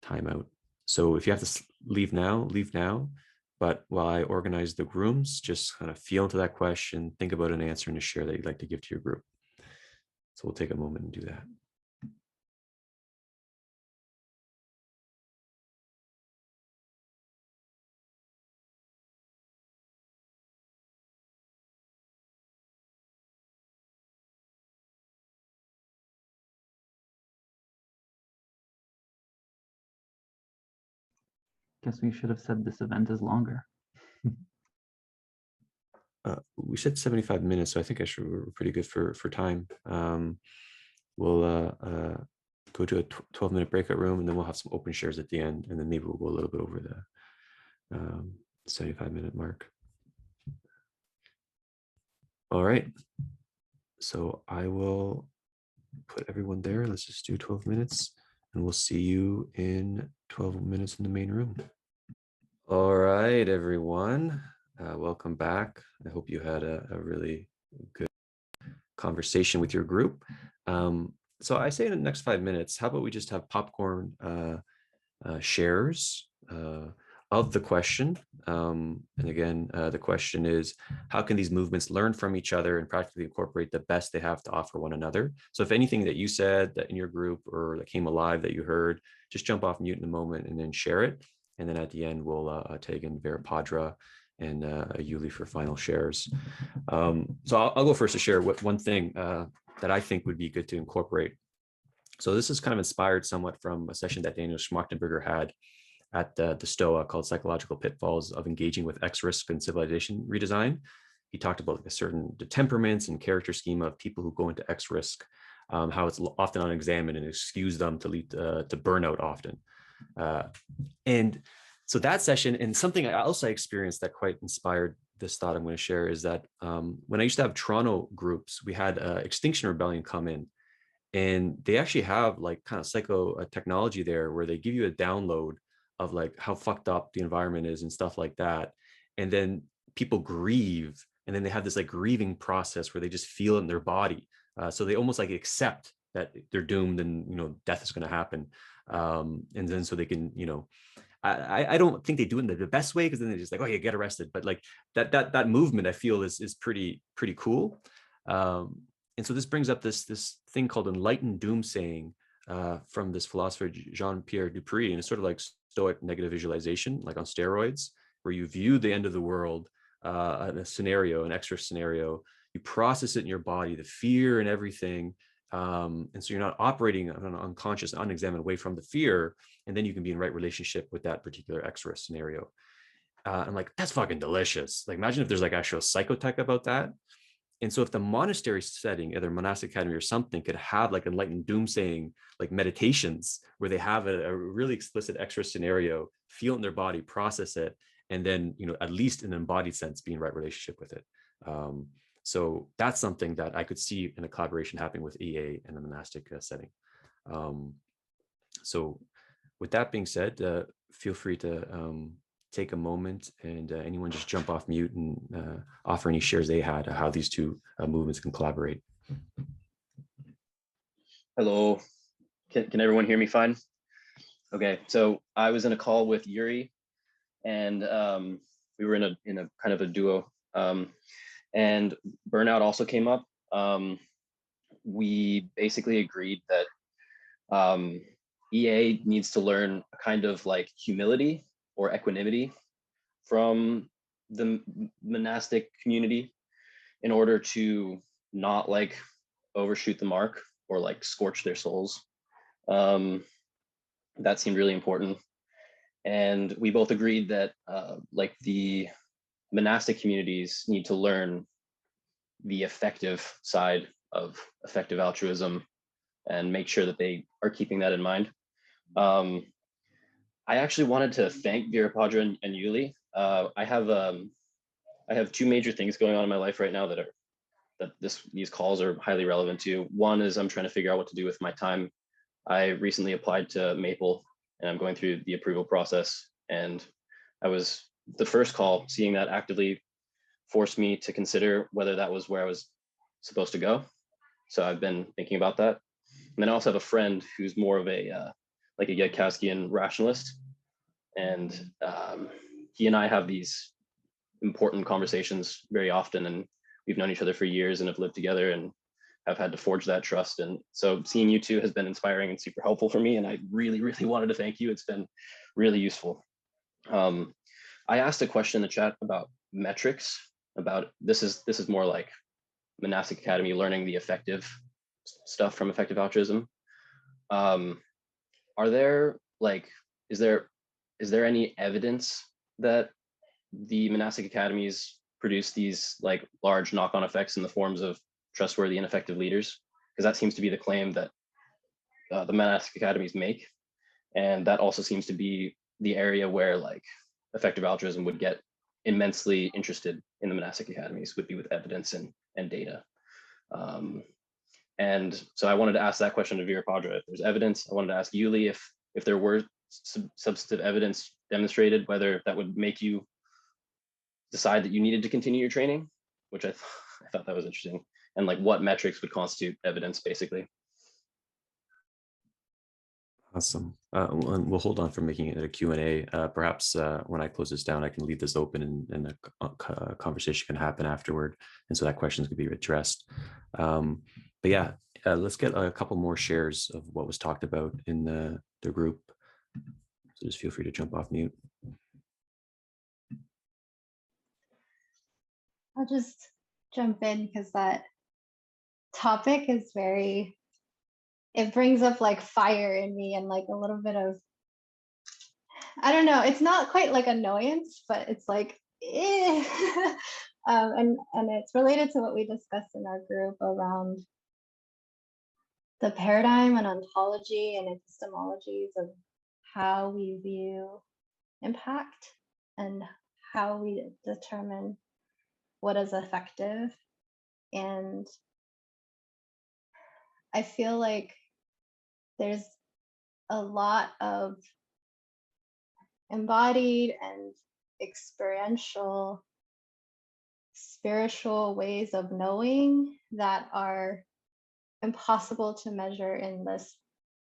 timeout. So if you have to leave now, leave now. But while I organize the rooms, just kind of feel into that question, think about an answer and a share that you'd like to give to your group. So we'll take a moment and do that. Guess we should have said this event is longer. We said 75 minutes, so I think we're pretty good for time. We'll go to a 12-minute breakout room, and then we'll have some open shares at the end, and then maybe we'll go a little bit over the 75-minute mark. All right. So I will put everyone there. Let's just do 12 minutes, and we'll see you in 12 minutes in the main room. All right, everyone. Welcome back. I hope you had a really good conversation with your group. So I say in the next 5 minutes, how about we just have popcorn shares of the question. And again, the question is, how can these movements learn from each other and practically incorporate the best they have to offer one another? So if anything that you said that in your group or that came alive that you heard, just jump off mute in a moment and then share it. And then at the end, we'll take in Vīrabhadra and Yuli for final shares. So I'll go first to share one thing that I think would be good to incorporate. So this is kind of inspired somewhat from a session that Daniel Schmachtenberger had at the STOA called Psychological Pitfalls of Engaging with X-Risk and Civilization Redesign. He talked about the temperaments and character schema of people who go into X-Risk, how it's often unexamined and excuse them to lead to burnout often. And so that session, and something I also experienced that quite inspired this thought I'm going to share, is that when I used to have Toronto groups, we had Extinction Rebellion come in, and they actually have like kind of psycho technology there where they give you a download of like how fucked up the environment is and stuff like that. And then people grieve, and then they have this like grieving process where they just feel it in their body. So they almost like accept that they're doomed and, death is going to happen. And then so they can, I don't think they do it in the best way, because then they're just like, oh, you get arrested. But like that movement, I feel is pretty cool. And so this brings up this thing called enlightened doomsaying from this philosopher Jean-Pierre Dupuy, and it's sort of like Stoic negative visualization, like on steroids, where you view the end of the world in a scenario, an extra scenario, you process it in your body, the fear and everything. And so you're not operating on an unconscious, unexamined way from the fear, and then you can be in right relationship with that particular extra scenario. I'm like, that's fucking delicious. Like, imagine if there's like actual psychotech about that. And so if the monastery setting, either Monastic Academy or something, could have like enlightened doomsaying, like meditations where they have a really explicit extra scenario, feel it in their body, process it, and then, at least in an embodied sense, be in right relationship with it. So that's something that I could see in a collaboration happening with EA and the monastic setting. So with that being said, feel free to take a moment and anyone just jump off mute and offer any shares they had how these two movements can collaborate. Hello, can everyone hear me fine? Okay, so I was in a call with Yuri, and we were in a kind of a duo, and burnout also came up. We basically agreed that EA needs to learn a kind of like humility or equanimity from the monastic community in order to not like overshoot the mark or like scorch their souls. That seemed really important. And we both agreed that like the monastic communities need to learn the effective side of effective altruism and make sure that they are keeping that in mind. I actually wanted to thank Vīrabhadra and Yuli. I have two major things going on in my life right now that these calls are highly relevant to. One is I'm trying to figure out what to do with my time. I recently applied to Maple, and I'm going through the approval process. And I was the first call, seeing that actively forced me to consider whether that was where I was supposed to go. So I've been thinking about that. And then I also have a friend who's more of a like a Yudkowskian rationalist, and he and I have these important conversations very often, and we've known each other for years and have lived together and have had to forge that trust. And so seeing you two has been inspiring and super helpful for me, and I really, really wanted to thank you. It's been really useful. I asked a question in the chat about metrics, about this is more like Monastic Academy learning the effective stuff from effective altruism. Are there like, is there any evidence that the Monastic Academies produce these like large knock-on effects in the forms of trustworthy and effective leaders? Because that seems to be the claim that the Monastic Academies make. And that also seems to be the area where like effective altruism would get immensely interested in the Monastic Academies, would be with evidence and data. And so I wanted to ask that question to Vīrabhadra. If there's evidence, I wanted to ask Yuli if there were substantive evidence demonstrated, whether that would make you decide that you needed to continue your training, which I thought that was interesting, and like what metrics would constitute evidence, basically. Awesome. We'll hold on for making it a Q&A. Perhaps when I close this down, I can leave this open and a conversation can happen afterward. And so that questions could be addressed. But yeah, let's get a couple more shares of what was talked about in the group. So just feel free to jump off mute. I'll just jump in because that topic is very, it brings up like fire in me and like a little bit of, I don't know, it's not quite like annoyance, but it's like, eh. And it's related to what we discussed in our group around the paradigm and ontology and epistemologies of how we view impact and how we determine what is effective. And I feel like there's a lot of embodied and experiential, spiritual ways of knowing that are impossible to measure in this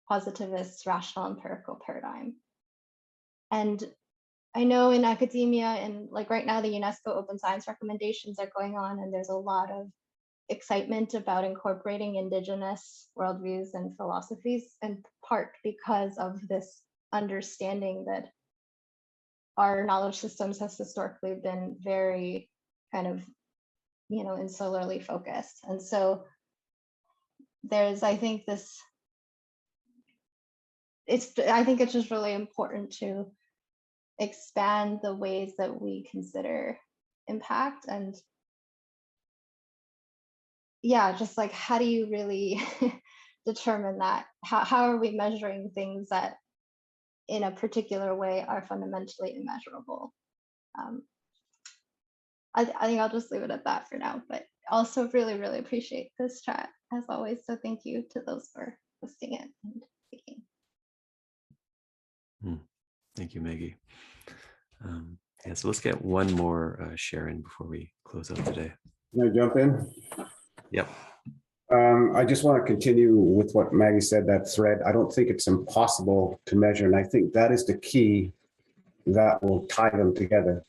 positivist rational empirical paradigm. And I know in academia and like right now the UNESCO Open Science recommendations are going on, and there's a lot of excitement about incorporating indigenous worldviews and philosophies, in part because of this understanding that our knowledge systems has historically been very kind of, you know, insularly focused. And so there's, I think I think it's just really important to expand the ways that we consider impact. And yeah, just like, how do you really determine that? How are we measuring things that in a particular way are fundamentally immeasurable? I think I'll just leave it at that for now, but also really, really appreciate this chat as always. So thank you to those for hosting it and speaking. Thank you, Maggie. Yeah, so let's get one more share in before we close out today. Can I jump in? Yep. I just want to continue with what Maggie said, that thread. I don't think it's impossible to measure, and I think that is the key that will tie them together.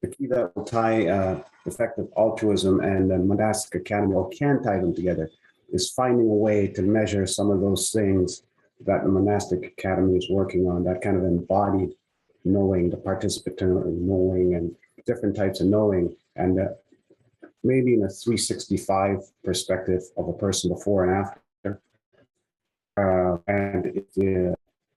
The key that will tie effective altruism and the Monastic Academy, or can tie them together, is finding a way to measure some of those things that the Monastic Academy is working on, that kind of embodied knowing, the participatory knowing, and different types of knowing, and maybe in a 365 perspective of a person before and after. And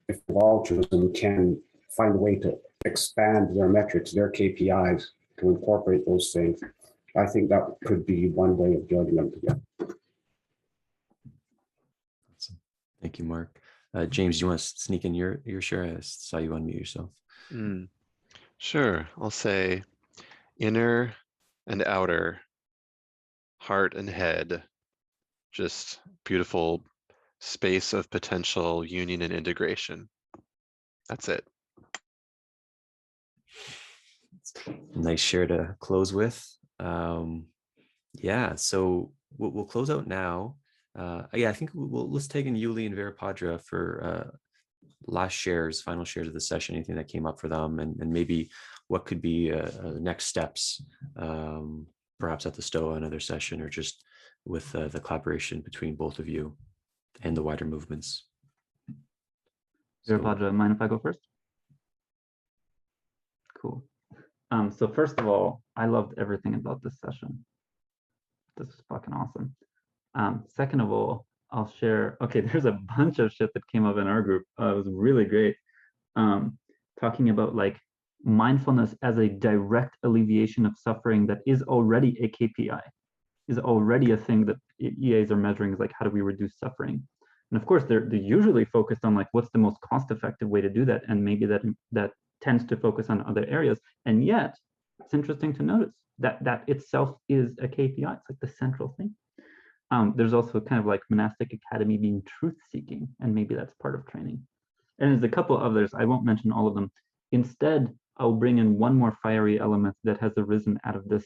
if altruism can find a way to expand their metrics, their KPIs, to incorporate those things, I think that could be one way of joining them together. Awesome. Thank you, Mark. James, do you want to sneak in your share? I saw you unmute yourself. Sure. I'll say inner and outer, heart and head, just beautiful space of potential union and integration. That's it. nice share to close with. Yeah, so we'll close out now. Yeah, I think let's take in Yuli and Vīrabhadra for last shares, final shares of the session, anything that came up for them, and maybe what could be next steps, perhaps at the STOA, another session, or just with the collaboration between both of you and the wider movements. Vīrabhadra, mind if I go first? Cool. So first of all, I loved everything about this session. This was fucking awesome. Second of all, I'll share, okay, there's a bunch of shit that came up in our group. It was really great. Talking about like mindfulness as a direct alleviation of suffering that is already a KPI, is already a thing that EAs are measuring, is like, how do we reduce suffering? And of course, they're usually focused on like, what's the most cost-effective way to do that? And maybe that tends to focus on other areas. And yet, it's interesting to notice that itself is a KPI. It's like the central thing. There's also kind of like Monastic Academy being truth-seeking, and maybe that's part of training. And there's a couple others, I won't mention all of them. Instead, I'll bring in one more fiery element that has arisen out of this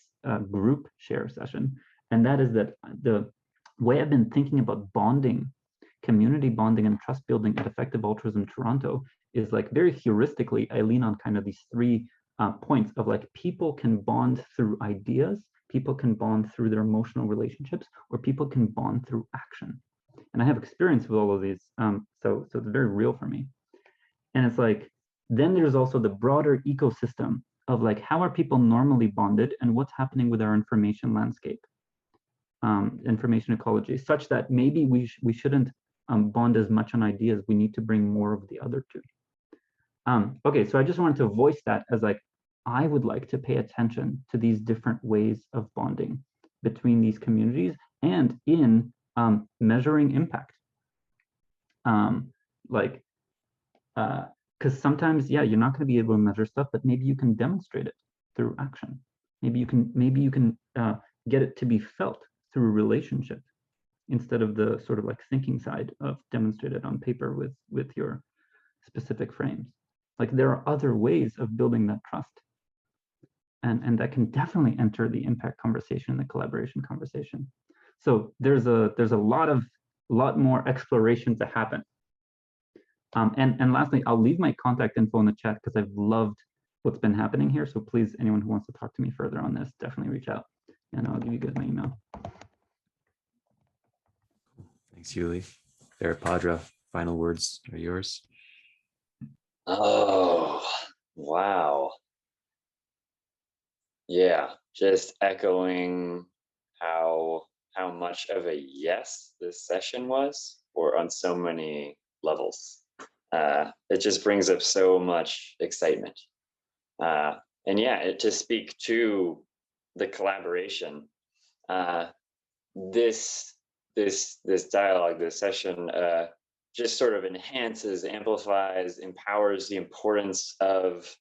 group share session. And that is that the way I've been thinking about bonding, community bonding and trust building at Effective Altruism Toronto is like very heuristically, I lean on kind of these three points of like people can bond through ideas, people can bond through their emotional relationships, or people can bond through action. And I have experience with all of these, so it's very real for me. And it's like, then there's also the broader ecosystem of like, how are people normally bonded and what's happening with our information landscape, information ecology, such that maybe we shouldn't bond as much on ideas. We need to bring more of the other two. Okay, so I just wanted to voice that as like, I would like to pay attention to these different ways of bonding between these communities and in measuring impact. Because sometimes, yeah, you're not going to be able to measure stuff, but maybe you can demonstrate it through action. Maybe you can get it to be felt through relationship instead of the sort of like thinking side of demonstrated on paper with your specific frames. Like there are other ways of building that trust. And that can definitely enter the impact conversation, the collaboration conversation. So there's a lot more exploration to happen. And lastly, I'll leave my contact info in the chat because I've loved what's been happening here. So please, anyone who wants to talk to me further on this, definitely reach out, and I'll give you guys my email. Thanks, Yuli. Vīrabhadra, final words are yours. Oh, wow. Yeah, just echoing how much of a yes this session was, or on so many levels. It just brings up so much excitement. And yeah, to speak to the collaboration, this dialogue, this session, just sort of enhances, amplifies, empowers the importance of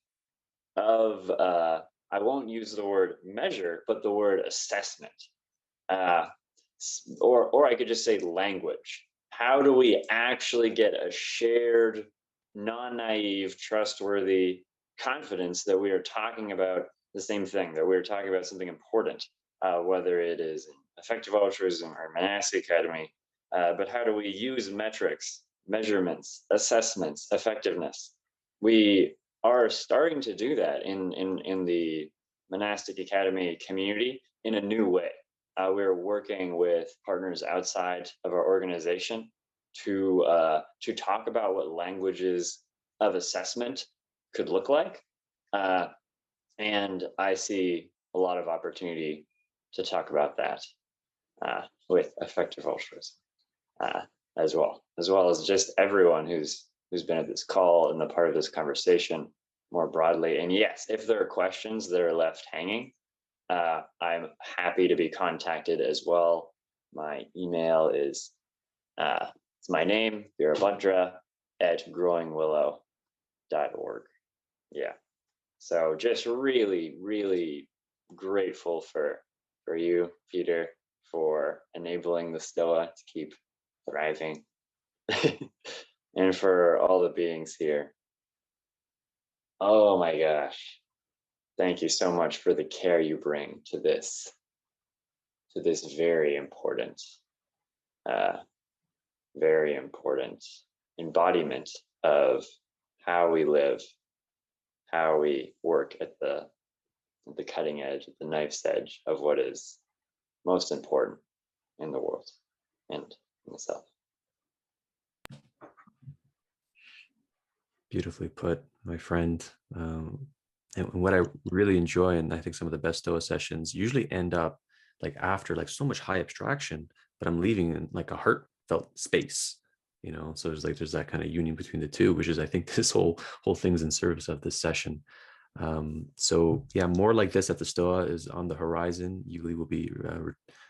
I won't use the word measure, but the word assessment, or I could just say language. How do we actually get a shared, non-naive, trustworthy confidence that we are talking about the same thing, that we're talking about something important, whether it is in Effective Altruism or Monastic Academy, but how do we use metrics, measurements, assessments, effectiveness? We are starting to do that in the Monastic Academy community in a new way. We're working with partners outside of our organization to talk about what languages of assessment could look like, and I see a lot of opportunity to talk about that with Effective Altruism as well as just everyone who's been at this call and the part of this conversation more broadly. And yes, if there are questions that are left hanging, I'm happy to be contacted as well. My email is it's my name, Vīrabhadra @growingwillow.org. Yeah. So just really, really grateful for you, Peter, for enabling the STOA to keep thriving. And for all the beings here. Oh my gosh. thank you so much for the care you bring to this very important embodiment of how we live, how we work at the cutting edge, at the knife's edge of what is most important in the world and in the self. Beautifully put, my friend. And what I really enjoy, and I think some of the best Stoa sessions usually end up like after like so much high abstraction, but I'm leaving in like a heartfelt space, you know. So there's that kind of union between the two, which is, I think, this whole thing's in service of this session. So yeah, more like this at the Stoa is on the horizon. Yuli will be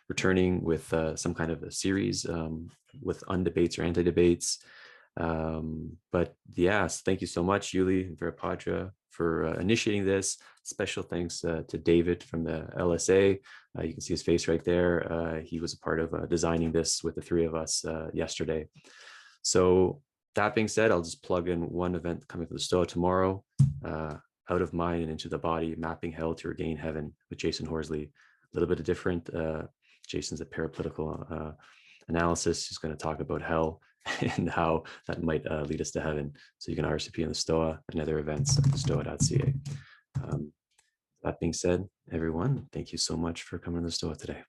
returning with some kind of a series with undebates or anti-debates. But yes, thank you so much, Yuli, Vīrabhadra, for initiating this. Special thanks to David from the LSA. You can see his face right there. He was a part of designing this with the three of us yesterday. So that being said, I'll just plug in one event coming for the Stoa tomorrow, Out of Mind and Into the Body, Mapping Hell to Regain Heaven with Jason Horsley. A little bit of different. Jason's a parapolitical analysis. He's going to talk about hell and how that might lead us to heaven. So you can RSVP on the Stoa and other events at thestoa.ca. That being said, everyone, thank you so much for coming to the Stoa today.